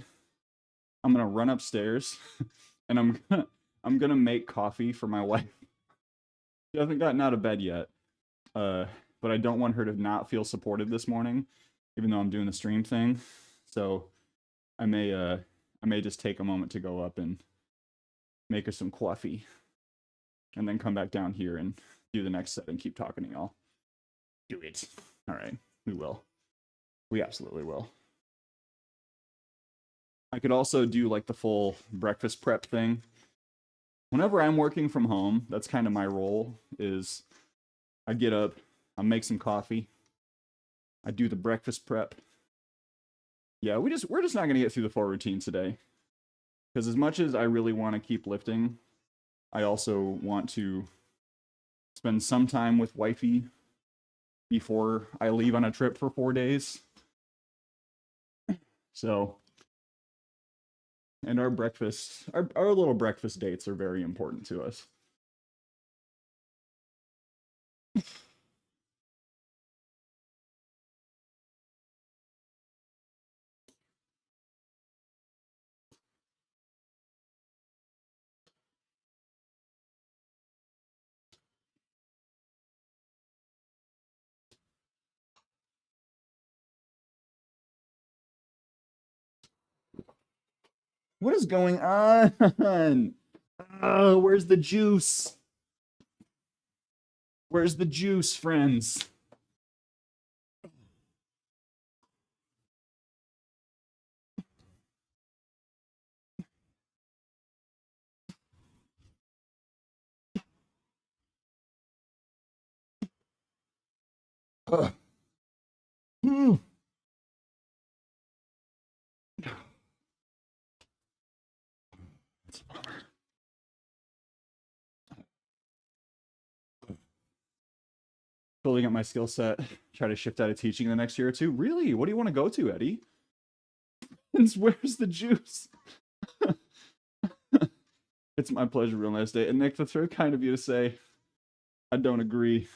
I'm gonna run upstairs, and I'm gonna make coffee for my wife. She hasn't gotten out of bed yet, but I don't want her to not feel supported this morning, even though I'm doing the stream thing. So I may just take a moment to go up and make her some coffee, and then come back down here and do the next set and keep talking to y'all. Do it. All right, we will. We absolutely will. I could also do like the full breakfast prep thing. Whenever I'm working from home, that's kind of my role, is I get up, I make some coffee, I do the breakfast prep. Yeah, we're just not gonna get through the full routine today. Because as much as I really want to keep lifting, I also want to spend some time with wifey before I leave on a trip for 4 days. So, and our breakfast, our little breakfast dates are very important to us. What is going on? Oh, where's the juice? Where's the juice, friends? Mm. Building up my skill set, try to shift out of teaching in the next year or two. Really? What do you want to go to, Eddie? And where's the juice? It's my pleasure, real nice day. And Nick, that's very kind of you to say. I don't agree.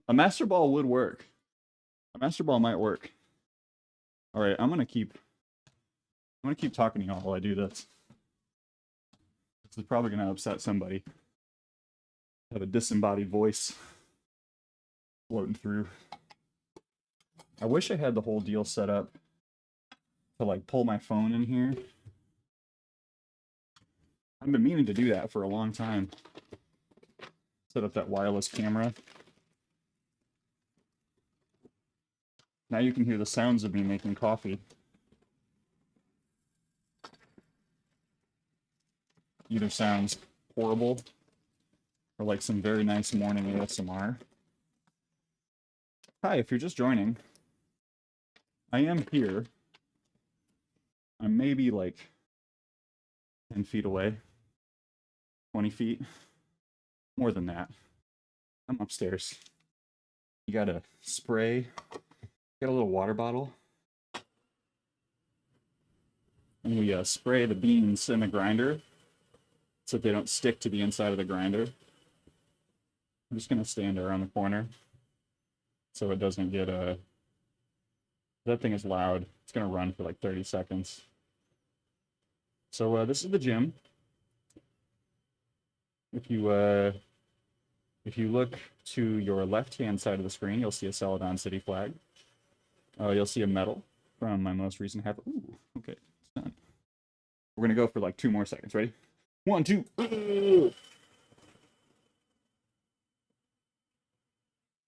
A master ball would work. A master ball might work. All right, I'm gonna keep talking to y'all while I do this. This is probably gonna upset somebody. I have a disembodied voice floating through. I wish I had the whole deal set up to like pull my phone in here. I've been meaning to do that for a long time. Set up that wireless camera. Now you can hear the sounds of me making coffee. Either sounds horrible or like some very nice morning ASMR. Hi, if you're just joining, I am here. I'm maybe like 10 feet away, 20 feet, more than that. I'm upstairs. You got a spray, got a little water bottle, and we spray the beans in the grinder so that they don't stick to the inside of the grinder. I'm just gonna stand around the corner so it doesn't get that thing is loud. It's gonna run for like 30 seconds. So this is the gym. If you look to your left-hand side of the screen, you'll see a Celadon City flag. You'll see a medal from my most recent half. Ooh, okay, it's done. We're gonna go for like 2 more seconds. Ready? 1, 2.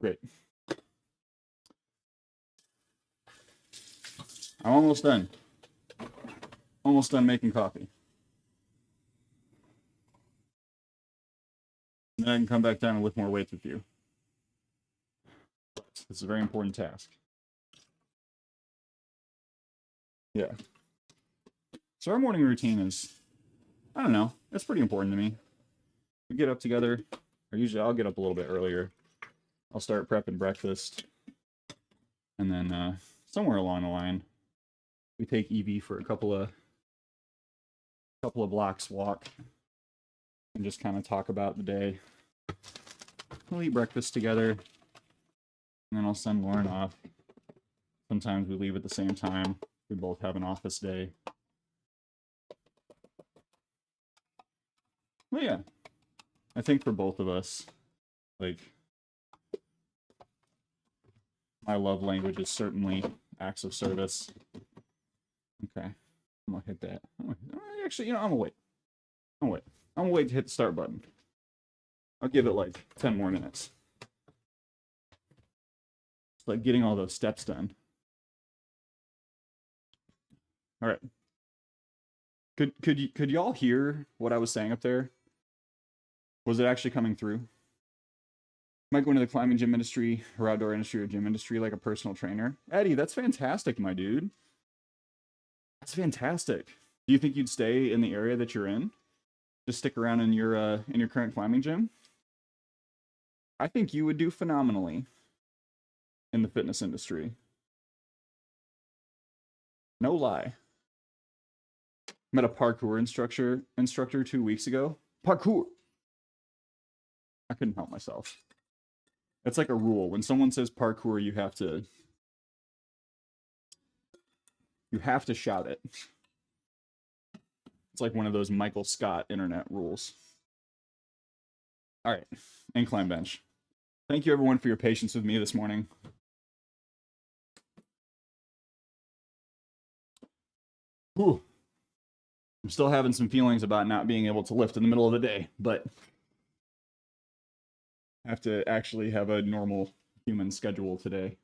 Great. I'm almost done. Almost done making coffee. And then I can come back down and lift more weights with you. This is a very important task. Yeah. So our morning routine is, I don't know, it's pretty important to me. We get up together, or usually I'll get up a little bit earlier. I'll start prepping breakfast. And then somewhere along the line, we take Evie for a couple of blocks walk and just kind of talk about the day. We'll eat breakfast together, and then I'll send Lauren off. Sometimes we leave at the same time. We both have an office day. Well, yeah, I think for both of us, like, my love language is certainly acts of service. Okay, I'm gonna hit that. Actually, you know, I'm gonna wait. I'm gonna wait to hit the start button. I'll give it like 10 more minutes. It's like getting all those steps done. All right. Could y'all hear what I was saying up there? Was it actually coming through? Might go into the climbing gym industry or outdoor industry or gym industry like a personal trainer. Eddie, that's fantastic, my dude. That's fantastic. Do you think you'd stay in the area that you're in? Just stick around in your current climbing gym? I think you would do phenomenally in the fitness industry. No lie. Met a parkour instructor 2 weeks ago. Parkour. I couldn't help myself. It's like a rule. When someone says parkour, you have to shout it. It's like one of those Michael Scott internet rules. All right, incline bench. Thank you everyone for your patience with me this morning. Whew. I'm still having some feelings about not being able to lift in the middle of the day, but I have to actually have a normal human schedule today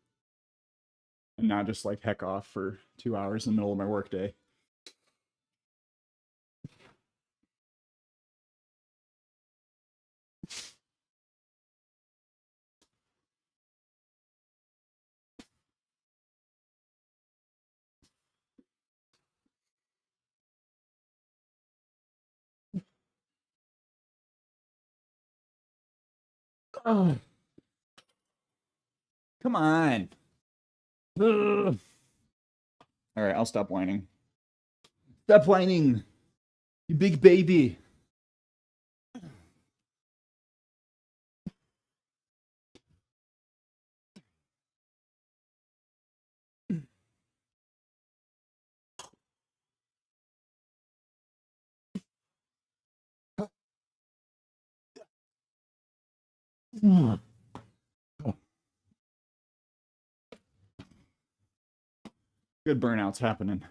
and not just like heck off for 2 hours in the middle of my workday. Oh, come on. Ugh. All right, I'll stop whining. Stop whining, you big baby. Good burnouts happening.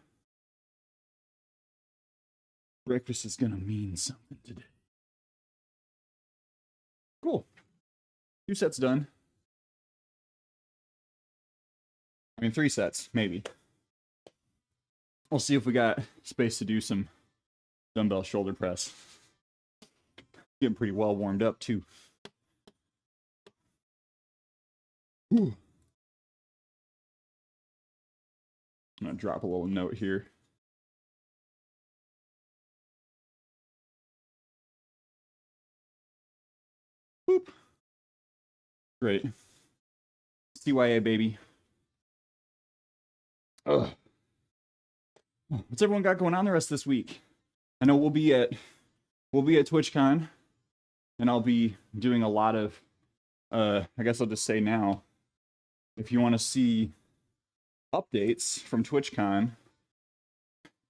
Breakfast is gonna mean something today. Cool. 2 sets done. I mean, 3 sets, maybe. We'll see if we got space to do some dumbbell shoulder press. Getting pretty well warmed up, too. Whew. I'm gonna drop a little note here. Boop. Great. CYA, baby. Ugh. What's everyone got going on the rest of this week? I know we'll be at TwitchCon, and I'll be doing a lot of I guess I'll just say now, if you want to see updates from TwitchCon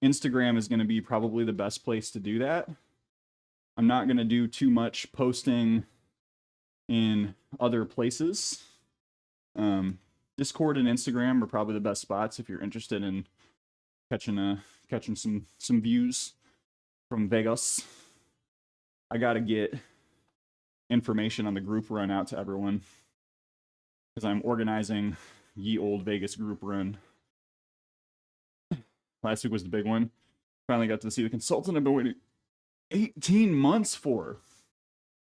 Instagram is going to be probably the best place to do that. I'm not going to do too much posting in other places. Discord and Instagram are probably the best spots if you're interested in catching some views from Vegas. I got to get information on the group run out to everyone because I'm organizing Ye Old Vegas group run. Last week was the big one. Finally got to see the consultant I've been waiting 18 months for.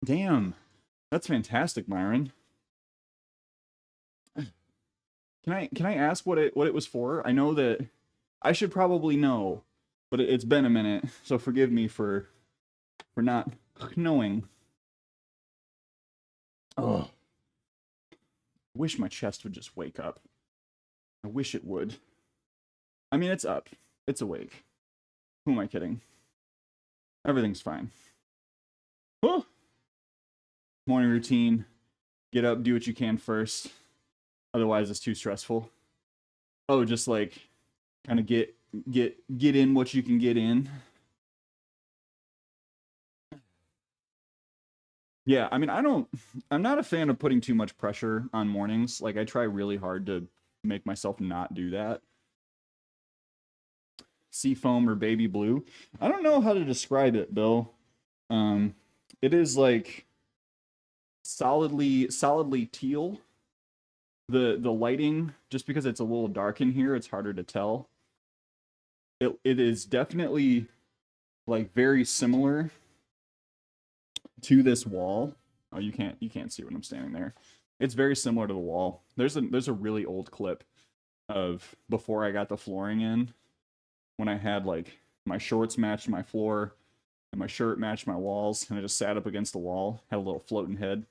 Damn. That's fantastic, Myron. Can I ask what it was for? I know that I should probably know, but it's been a minute, so forgive me for not knowing. Oh. I wish my chest would just wake up. I wish it would. I mean, it's up. It's awake. Who am I kidding? Everything's fine. Oh. Morning routine. Get up, do what you can first. Otherwise, it's too stressful. Oh, just like kind of get in what you can get in. Yeah, I mean, I'm not a fan of putting too much pressure on mornings. Like, I try really hard to make myself not do that. Seafoam or baby blue. I don't know how to describe it, Bill. It is like solidly teal. The lighting, just because it's a little dark in here, it's harder to tell. It is definitely like very similar to this wall. Oh, you can't see when I'm standing there. It's very similar to the wall. There's a really old clip of before I got the flooring in, when I had like my shorts matched my floor and my shirt matched my walls, and I just sat up against the wall, had a little floating head.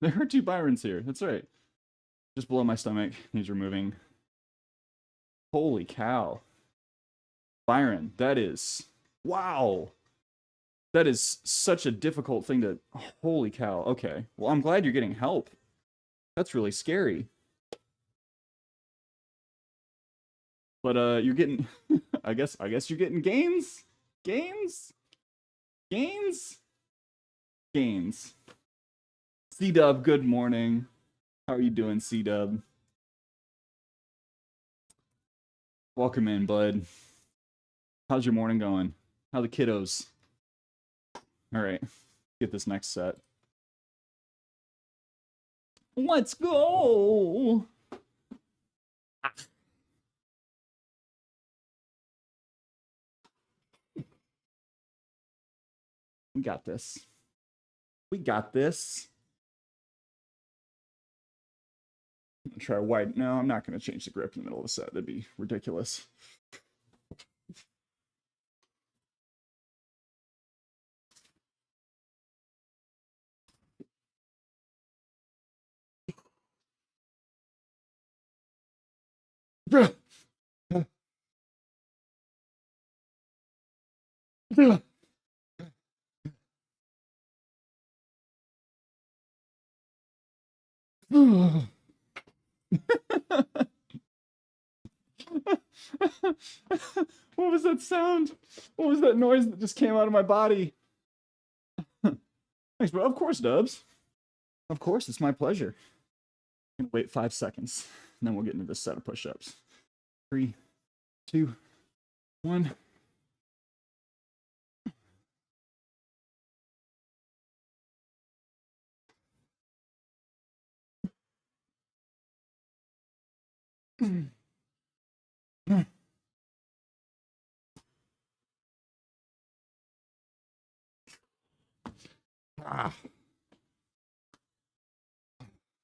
There are 2 Byrons here. That's right. Just below my stomach needs removing. Holy cow. Byron, that is... Wow. That is such a difficult thing to... Holy cow. Okay. Well, I'm glad you're getting help. That's really scary. But you're getting... I guess you're getting gains? Gains? Gains? Gains. C-Dub, good morning. How are you doing, C-Dub? Welcome in, bud. How's your morning going? How the kiddos? All right, get this next set. Let's go! We got this. We got this. Try white. No, I'm not going to change the grip in the middle of the set. That'd be ridiculous. What was that sound? What was that noise that just came out of my body? Thanks, bro. Of course, Dubs. Of course, it's my pleasure. I'm gonna wait 5 seconds, and then we'll get into this set of push-ups. 3, 2, 1.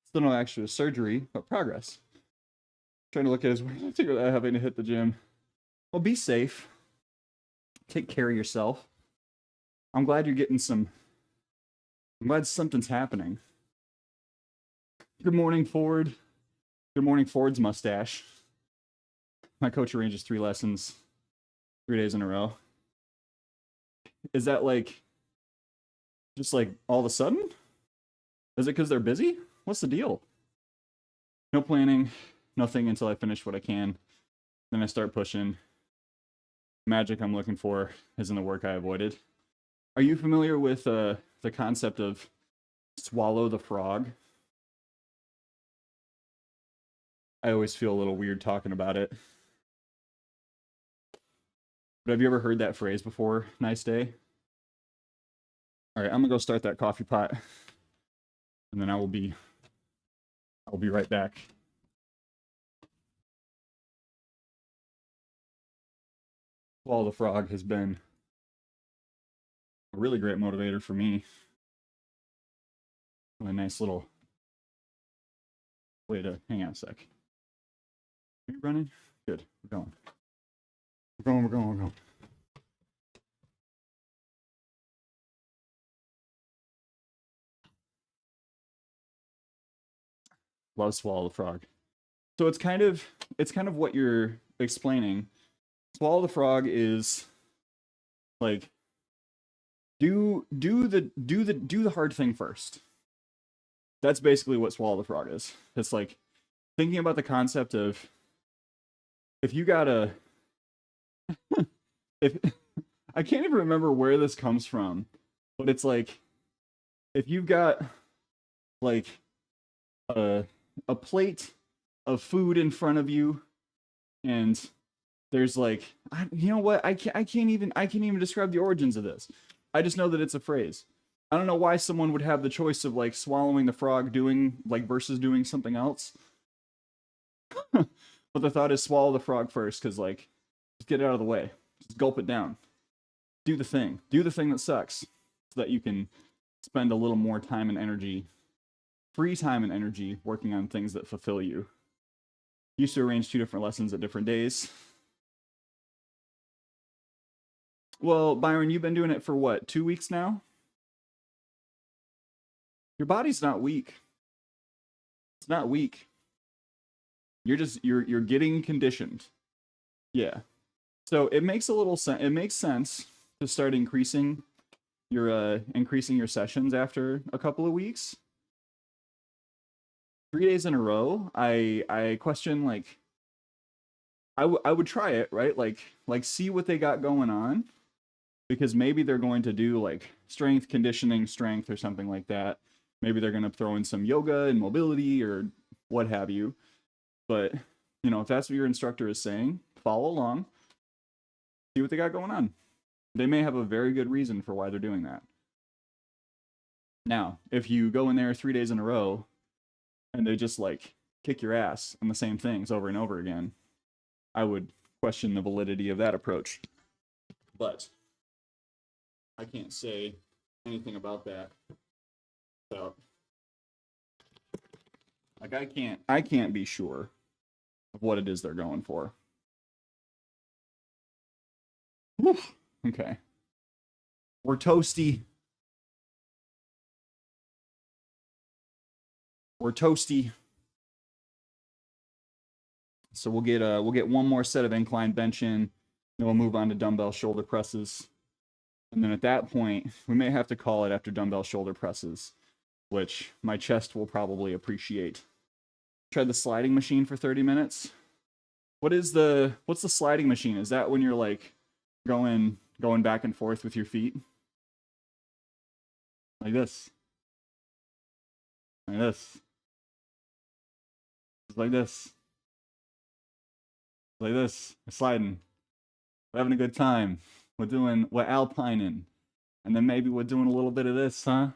Still no actual surgery, but progress. Trying to look at his figure that having to hit the gym. Well, be safe. Take care of yourself. I'm glad you're getting some. I'm glad something's happening. Good morning, Ford. Good morning, Ford's mustache. My coach arranges 3 lessons 3 days in a row. Is that like just like all of a sudden? Is it because they're busy? What's the deal? No planning, nothing until I finish what I can. Then I start pushing. Magic I'm looking for is in the work I avoided. Are you familiar with the concept of swallow the frog? I always feel a little weird talking about it. But have you ever heard that phrase before? Nice day. All right, I'm gonna go start that coffee pot, and then I'll be right back. Swallow the frog has been a really great motivator for me. A nice little way to hang on a sec. Are you running? Good. We're going. We're going. Love swallow the frog. So it's kind of what you're explaining. Swallow the frog is like do the hard thing first. That's basically what swallow the frog is. It's like thinking about the concept of if you gotta if I can't even remember where this comes from, but it's like if you've got like a plate of food in front of you and there's like you know what, I can't even describe the origins of this. I just know that it's a phrase. I don't know why someone would have the choice of like swallowing the frog doing like versus doing something else. But the thought is swallow the frog first, because like just get it out of the way. Just gulp it down. Do the thing that sucks, so that you can spend a little more time and energy, free time and energy, working on things that fulfill you. Used to arrange 2 different lessons at different days. Well, Byron, you've been doing it for what, 2 weeks now? Your body's not weak. It's not weak. You're just you're getting conditioned. Yeah. So it makes a little sense. It makes sense to start increasing your sessions after a couple of weeks. 3 days in a row, I question, like, I would try it, right? Like see what they got going on, because maybe they're going to do like strength conditioning, strength or something like that. Maybe they're going to throw in some yoga and mobility or what have you. But, you know, if that's what your instructor is saying, follow along, see what they got going on. They may have a very good reason for why they're doing that. Now, if you go in there 3 days in a row and they just like kick your ass on the same things over and over again, I would question the validity of that approach. But I can't say anything about that. So, like, I can't be sure of what it is they're going for. Whew. Okay. We're toasty. We're toasty. So we'll get one more set of incline bench in, then we'll move on to dumbbell shoulder presses. And then at that point, we may have to call it after dumbbell shoulder presses, which my chest will probably appreciate. Try the sliding machine for 30 minutes. What's the sliding machine? Is that when you're like going back and forth with your feet? Like this. Like this. Just like this. Like this. We're sliding. We're having a good time. We're alpining. And then maybe we're doing a little bit of this, huh?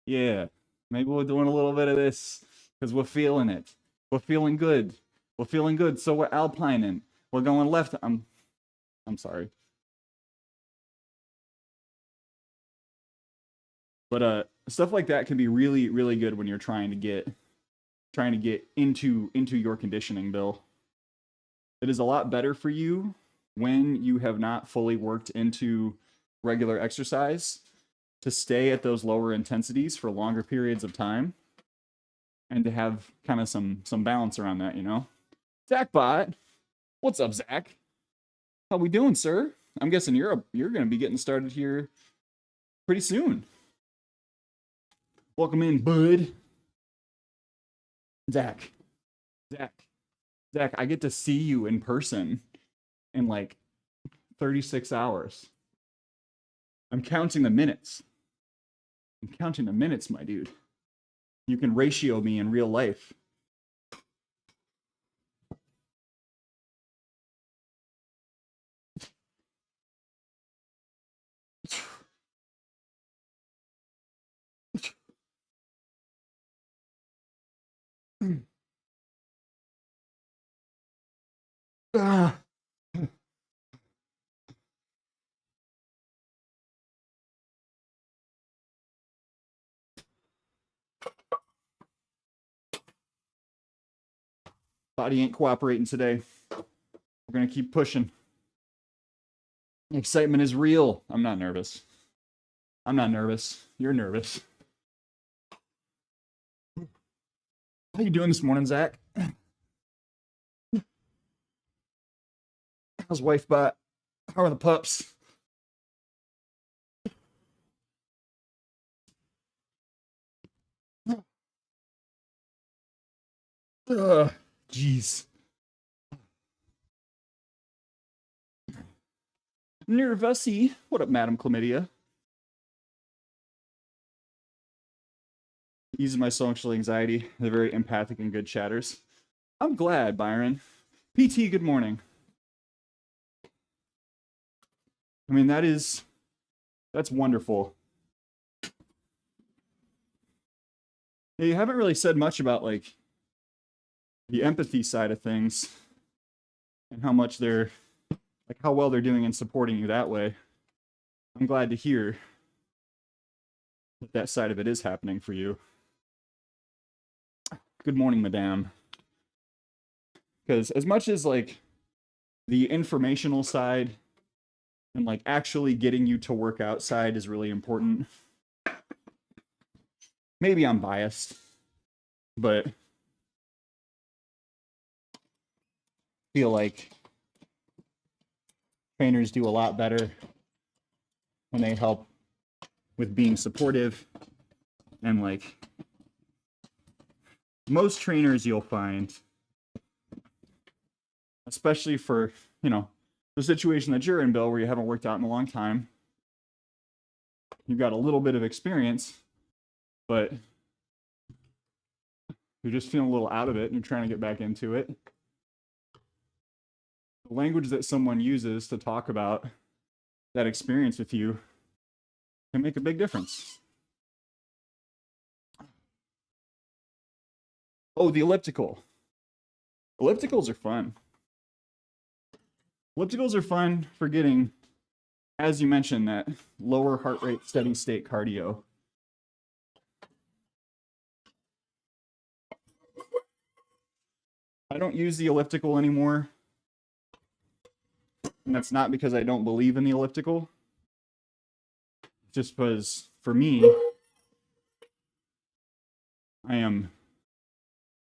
Yeah. Maybe we're doing a little bit of this because we're feeling it. We're feeling good. We're feeling good, so we're alpining. We're going left. I'm sorry. But stuff like that can be really, really good when you're trying to get into your conditioning, Bill. It is a lot better for you when you have not fully worked into regular exercise to stay at those lower intensities for longer periods of time and to have kind of some balance around that, you know? Zachbot, what's up, Zach? How we doing, sir? I'm guessing you're going to be getting started here pretty soon. Welcome in, bud. Zach. Zach, I get to see you in person in like 36 hours. I'm counting the minutes. I'm counting the minutes, my dude. You can ratio me in real life. Ah. Body ain't cooperating today. We're gonna keep pushing. Excitement is real. I'm not nervous. I'm not nervous. You're nervous. How you doing this morning, Zach? How's wife bot? How are the pups? Jeez. Nervousy. What up, Madam Chlamydia? Eases my social anxiety. They're very empathic and good chatters. I'm glad, Byron. PT, good morning. I mean, that's wonderful. Yeah, you haven't really said much about like the empathy side of things and how much they're like how well they're doing in supporting you that way. I'm glad to hear that that side of it is happening for you. Good morning, madame. Because as much as like the informational side and like actually getting you to work outside is really important, maybe I'm biased, but feel like trainers do a lot better when they help with being supportive. And like most trainers you'll find, especially for, you know, the situation that you're in, Bill, where you haven't worked out in a long time, you've got a little bit of experience, but you're just feeling a little out of it and you're trying to get back into it. The language that someone uses to talk about that experience with you can make a big difference. Oh, the elliptical. Ellipticals are fun. Ellipticals are fun for getting, as you mentioned, that lower heart rate, steady state cardio. I don't use the elliptical anymore. And that's not because I don't believe in the elliptical. Just because, for me, I am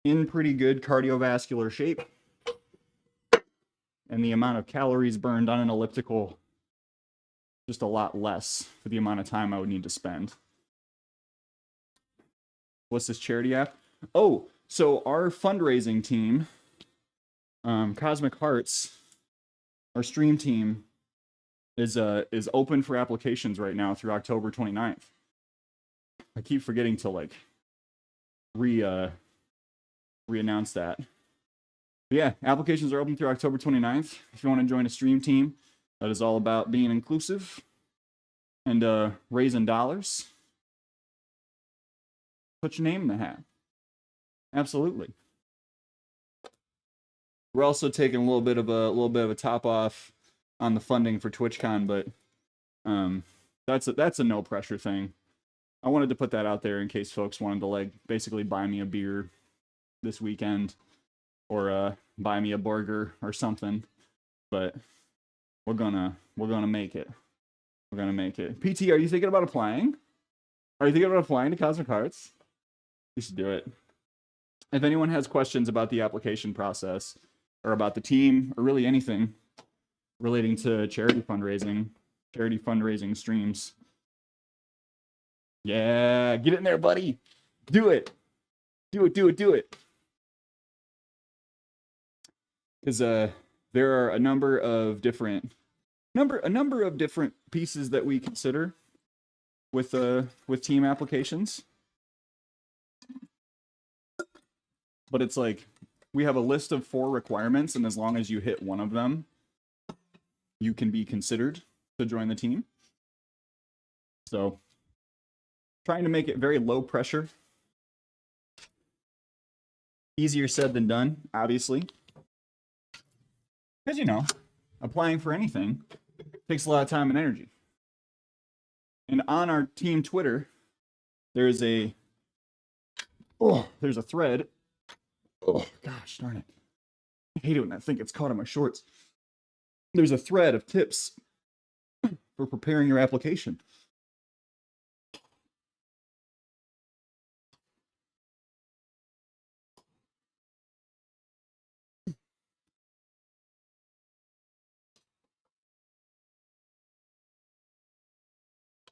in pretty good cardiovascular shape. And the amount of calories burned on an elliptical, just a lot less for the amount of time I would need to spend. What's this charity app? Oh, so our fundraising team, Cosmic Hearts, our stream team, is open for applications right now through October 29th. I keep forgetting to like re-announce that. But yeah, applications are open through October 29th. If you want to join a stream team that is all about being inclusive and raising dollars, put your name in the hat. Absolutely. We're also taking a little bit of a top off on the funding for TwitchCon, but that's a no pressure thing. I wanted to put that out there in case folks wanted to like basically buy me a beer this weekend or buy me a burger or something. But we're gonna make it. We're gonna make it. PT, are you thinking about applying? Are you thinking about applying to Cosmic Hearts? You should do it. If anyone has questions about the application process or about the team or really anything relating to charity fundraising streams, yeah, get in there, buddy. Do it. Do it. because there are a number of different pieces that we consider with team applications. But it's like we have a list of 4 requirements, and as long as you hit one of them, you can be considered to join the team. So trying to make it very low pressure. Easier said than done, obviously. Because, you know, applying for anything takes a lot of time and energy. And on our team Twitter, there's a thread. Oh, gosh darn it. I hate it when that thing gets caught on my shorts. There's a thread of tips for preparing your application.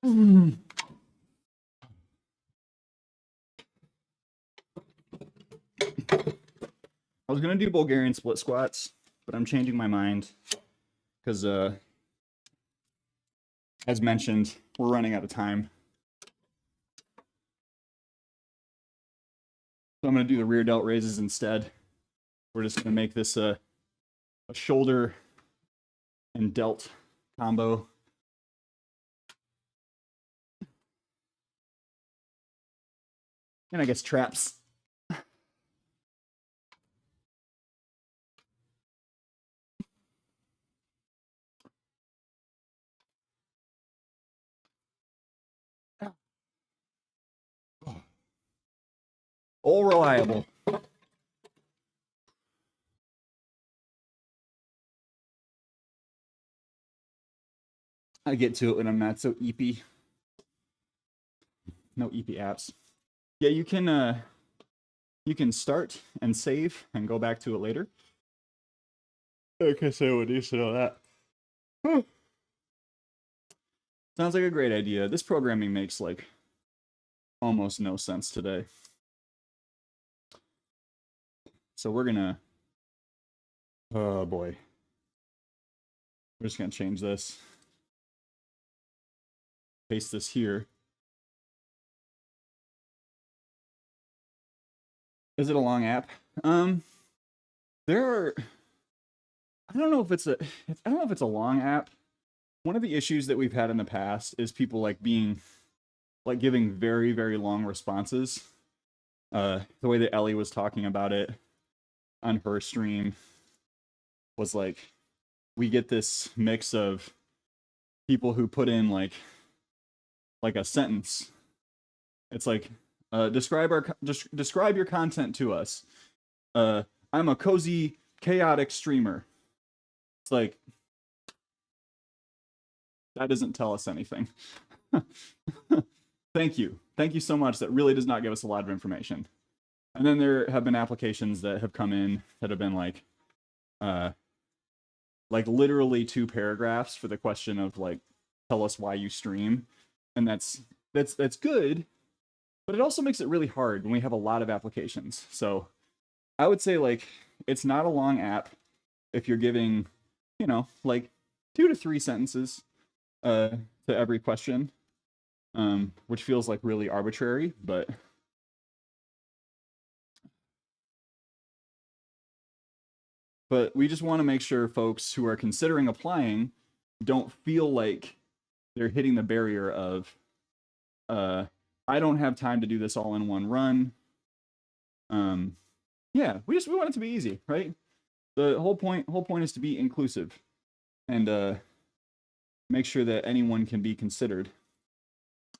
I was gonna do Bulgarian split squats, but I'm changing my mind because, as mentioned, we're running out of time. So I'm gonna do the rear delt raises instead. We're just gonna make this a shoulder and delt combo. And I guess traps. All reliable. I get to it when I'm not so eepy. No eepy apps. Yeah, you can start and save and go back to it later. I guess I would used to know that. Sounds like a great idea. This programming makes like almost no sense today. So we're gonna, oh boy. We're just gonna change this. Paste this here. Is it a long app? There are, I don't know if it's a long app. One of the issues that we've had in the past is people giving very, very long responses. The way that Ellie was talking about it on her stream was like, we get this mix of people who put in like a sentence. It's like, describe your content to us. I'm a cozy, chaotic streamer. It's like, that doesn't tell us anything. Thank you so much. That really does not give us a lot of information. And then there have been applications that have come in that have been like literally 2 paragraphs for the question of like, tell us why you stream. And that's good, but it also makes it really hard when we have a lot of applications. So I would say like, it's not a long app if you're giving, you know, like 2 to 3 sentences to every question, which feels like really arbitrary, but we just want to make sure folks who are considering applying don't feel like they're hitting the barrier of, I don't have time to do this all in one run. Yeah, we want it to be easy, right? The whole point is to be inclusive and make sure that anyone can be considered.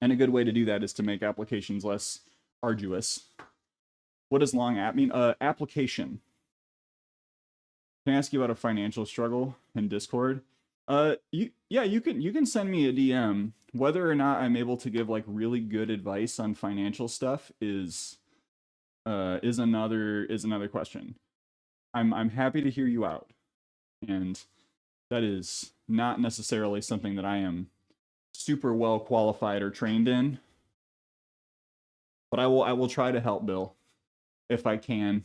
And a good way to do that is to make applications less arduous. What does long app mean? Application. Can I ask you about a financial struggle in Discord? You can send me a DM. Whether or not I'm able to give like really good advice on financial stuff is another question. I'm happy to hear you out, and that is not necessarily something that I am super well qualified or trained in. But I will try to help Bill if I can.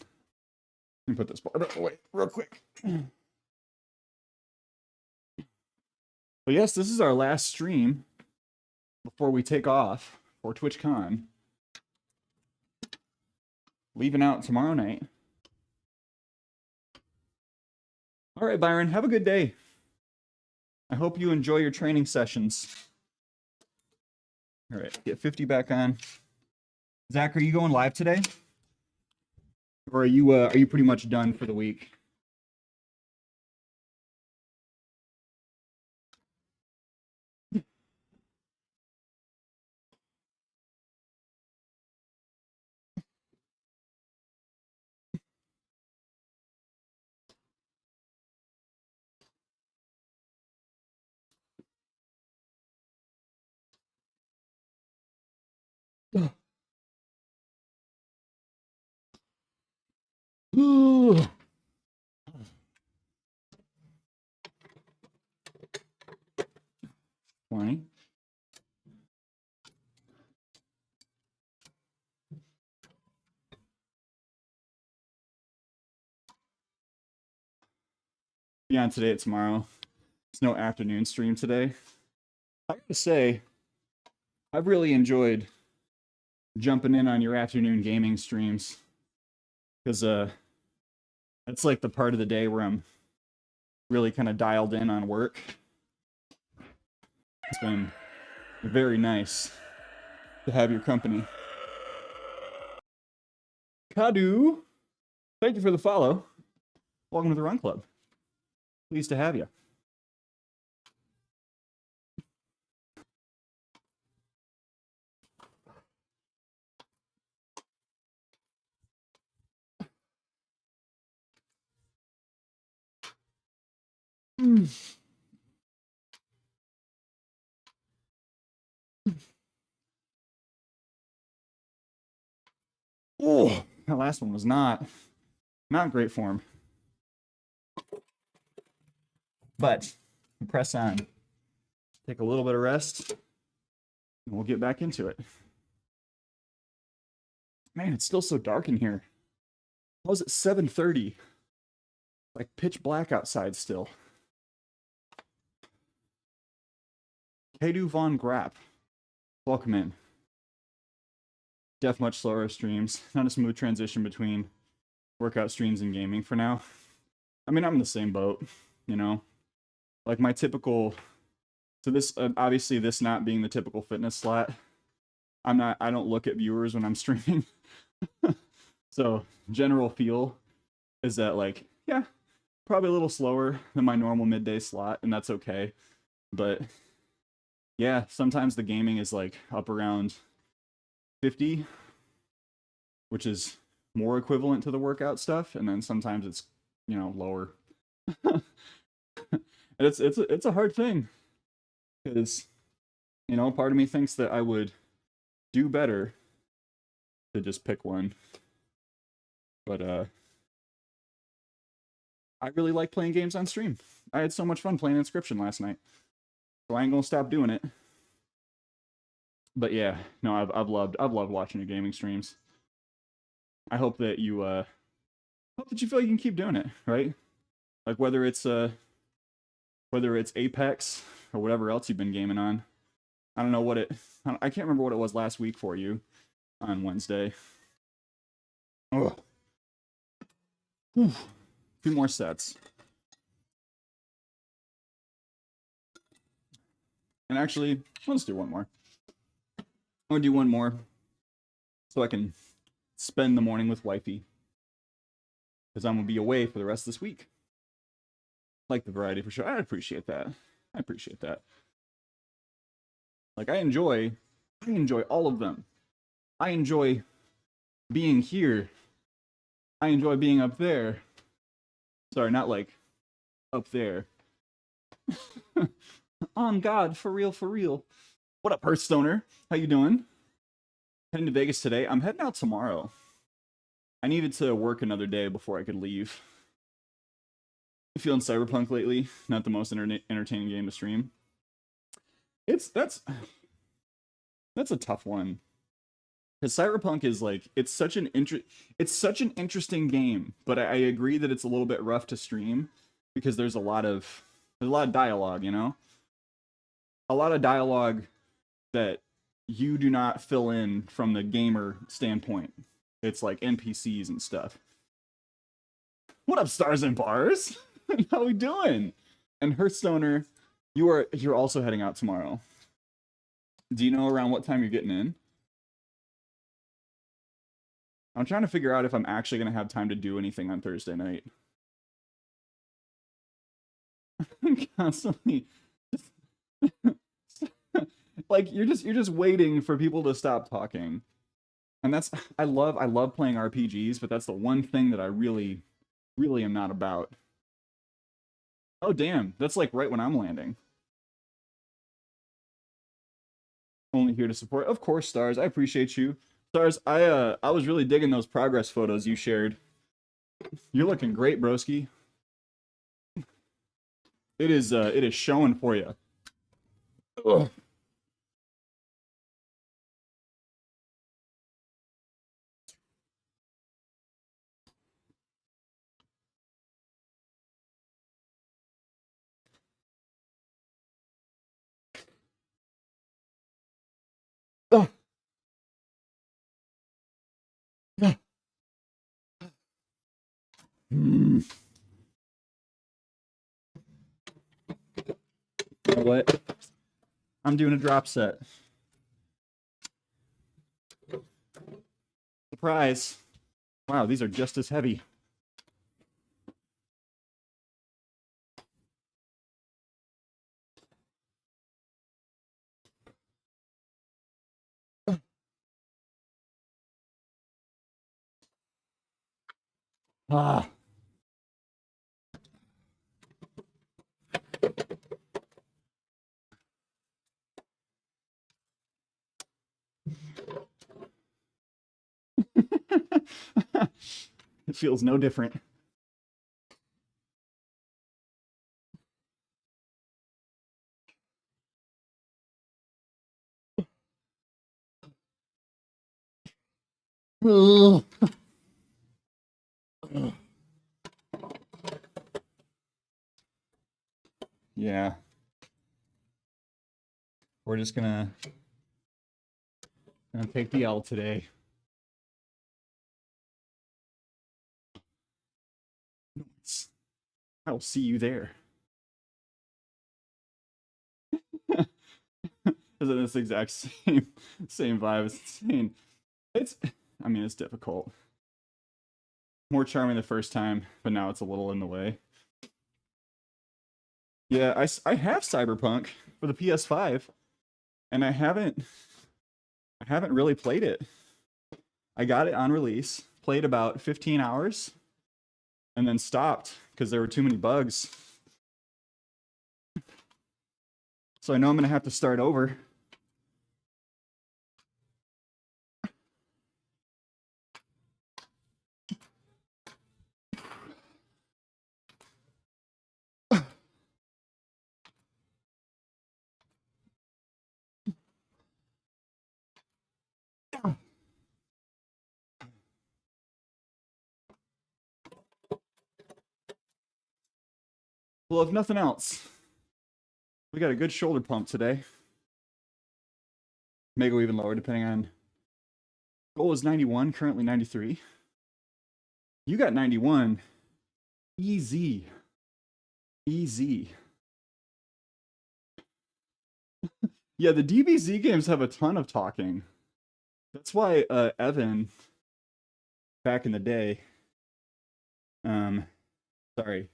Let me put this part away real quick. But yes, this is our last stream before we take off for TwitchCon. Leaving out tomorrow night. All right, Byron, have a good day. I hope you enjoy your training sessions. All right, get 50 back on. Zach, are you going live today? Or are you pretty much done for the week? Ooh. 20. Beyond today, tomorrow. It's no afternoon stream today. I gotta say, I've really enjoyed jumping in on your afternoon gaming streams because that's like the part of the day where I'm really kind of dialed in on work. It's been very nice to have your company. Kadu, thank you for the follow. Welcome to the Run Club. Pleased to have you. Oh, that last one was not great form. But press on. Take a little bit of rest, and we'll get back into it. Man, it's still so dark in here. How is it 7:30? Like pitch black outside still. Kadu Von Grapp, welcome in. Def much slower streams. Not a smooth transition between workout streams and gaming for now. I mean, I'm in the same boat, you know. Like my typical. So this obviously this not being the typical fitness slot. I don't look at viewers when I'm streaming. So general feel is that like, yeah, probably a little slower than my normal midday slot, and that's okay. But yeah, sometimes the gaming is like up around 50, which is more equivalent to the workout stuff, and then sometimes it's, you know, lower. And it's a hard thing because, you know, part of me thinks that I would do better to just pick one. But I really like playing games on stream. I had so much fun playing Inscription last night, so I ain't gonna stop doing it. But yeah, no, I've loved watching your gaming streams. I hope that you feel you can keep doing it, right? Like whether it's Apex or whatever else you've been gaming on. I don't know what I can't remember what it was last week for you on Wednesday. Oh. A few more sets. And actually, let's do one more. I'm gonna do one more so I can spend the morning with wifey, because I'm gonna be away for the rest of this week. Like the variety for sure. I appreciate that. Like I enjoy all of them. I enjoy being here. I enjoy being up there. Sorry, not like up there. On God, for real. What up, Hearthstoner? How you doing? Heading to Vegas today. I'm heading out tomorrow. I needed to work another day before I could leave. Feeling Cyberpunk lately. Not the most entertaining game to stream. That's a tough one. Because Cyberpunk is like it's such an interesting game, but I agree that it's a little bit rough to stream because there's a lot of dialogue, you know, a lot of dialogue that you do not fill in from the gamer standpoint. It's like NPCs and stuff. What up, stars and bars? How we doing? And Hearthstoner, you're also heading out tomorrow. Do you know around what time you're getting in? I'm trying to figure out if I'm actually going to have time to do anything on Thursday night. I'm constantly like you're just waiting for people to stop talking. And that's I love playing RPGs, but that's the one thing that I really am not about. Oh damn, that's like right when I'm landing. Only here to support. Of course, Stars. I appreciate you. Stars, I was really digging those progress photos you shared. You're looking great, broski. It is showing for you. Ugh. Ugh. Ugh. Mm. You know what? I'm doing a drop set. Surprise. Wow, these are just as heavy. Ah. It feels no different. Ugh. Yeah. We're just gonna take the L today. Nice. I will see you there. Is it this exact same vibe? It's insane. I mean, it's difficult. More charming the first time, but now it's a little in the way. Yeah, I have Cyberpunk for the PS5, and I haven't really played it. I got it on release, played about 15 hours, and then stopped because there were too many bugs. So I know I'm gonna have to start over. Well, if nothing else, we got a good shoulder pump today. May go even lower depending on. Goal is 91, currently 93. You got 91. Easy. Easy. Yeah, the DBZ games have a ton of talking. That's why Evan, back in the day, sorry,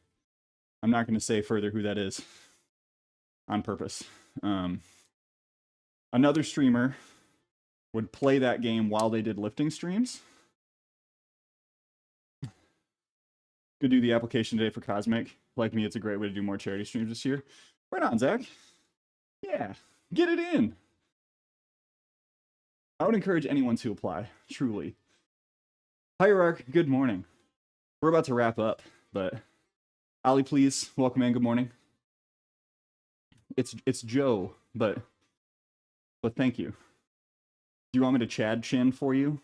I'm not going to say further who that is on purpose. Another streamer would play that game while they did lifting streams. Could do the application today for Cosmic. Like me, it's a great way to do more charity streams this year. Right on, Zach. Yeah, get it in. I would encourage anyone to apply, truly. Hierarch, good morning. We're about to wrap up, but Ali, please, welcome in, good morning. It's Joe, but thank you. Do you want me to Chad Chin for you?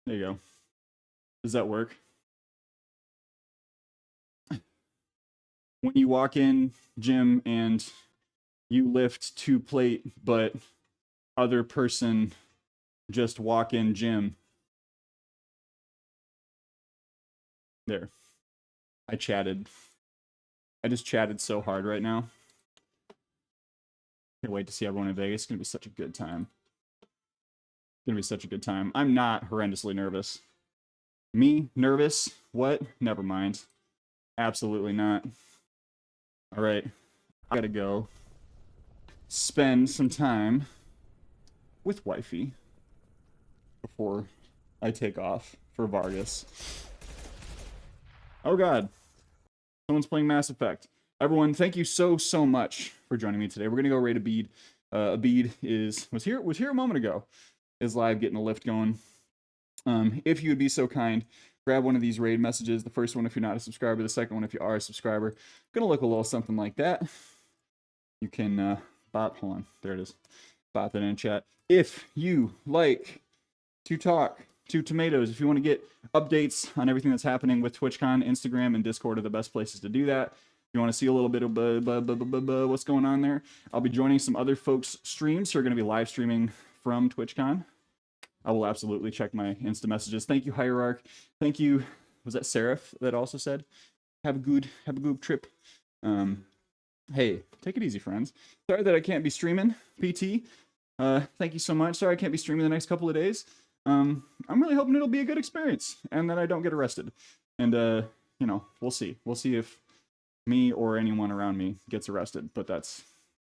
There you go. Does that work? When you walk in, Jim, and you lift 2 plate, but other person just walk in, Jim. There. I chatted. I just chatted so hard right now. Can't wait to see everyone in Vegas. It's going to be such a good time. It's going to be such a good time. I'm not horrendously nervous. Me? Nervous? What? Never mind. Absolutely not. All right. I got to go spend some time with wifey before I take off for Vargas. Oh God. Someone's playing Mass Effect. Everyone, thank you so much for joining me today. We're gonna go raid Abid. Abid was here a moment ago. Is live getting a lift going. If you would be so kind, grab one of these raid messages. The first one if you're not a subscriber, the second one if you are a subscriber. Gonna look a little something like that. You can hold on, there it is. Bot that in chat. If you like to talk to tomatoes, if you want to get updates on everything that's happening with TwitchCon, Instagram, and Discord are the best places to do that. If you want to see a little bit of what's going on there, I'll be joining some other folks' streams who are going to be live streaming from TwitchCon. I will absolutely check my Insta messages. Thank you, Hierarch. Thank you. Was that Seraph that also said, have a good trip. Hey, take it easy, friends. Sorry that I can't be streaming, PT. Thank you so much. Sorry I can't be streaming the next couple of days. I'm really hoping it'll be a good experience and that I don't get arrested. And, you know, we'll see. We'll see if me or anyone around me gets arrested. But that's,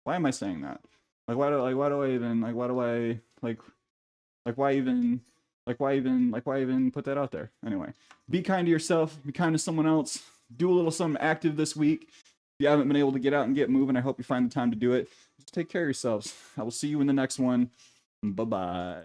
why am I saying that? Why do I even put that out there? Anyway, be kind to yourself, be kind to someone else, do a little something active this week. If you haven't been able to get out and get moving, I hope you find the time to do it. Just take care of yourselves. I will see you in the next one. Bye-bye.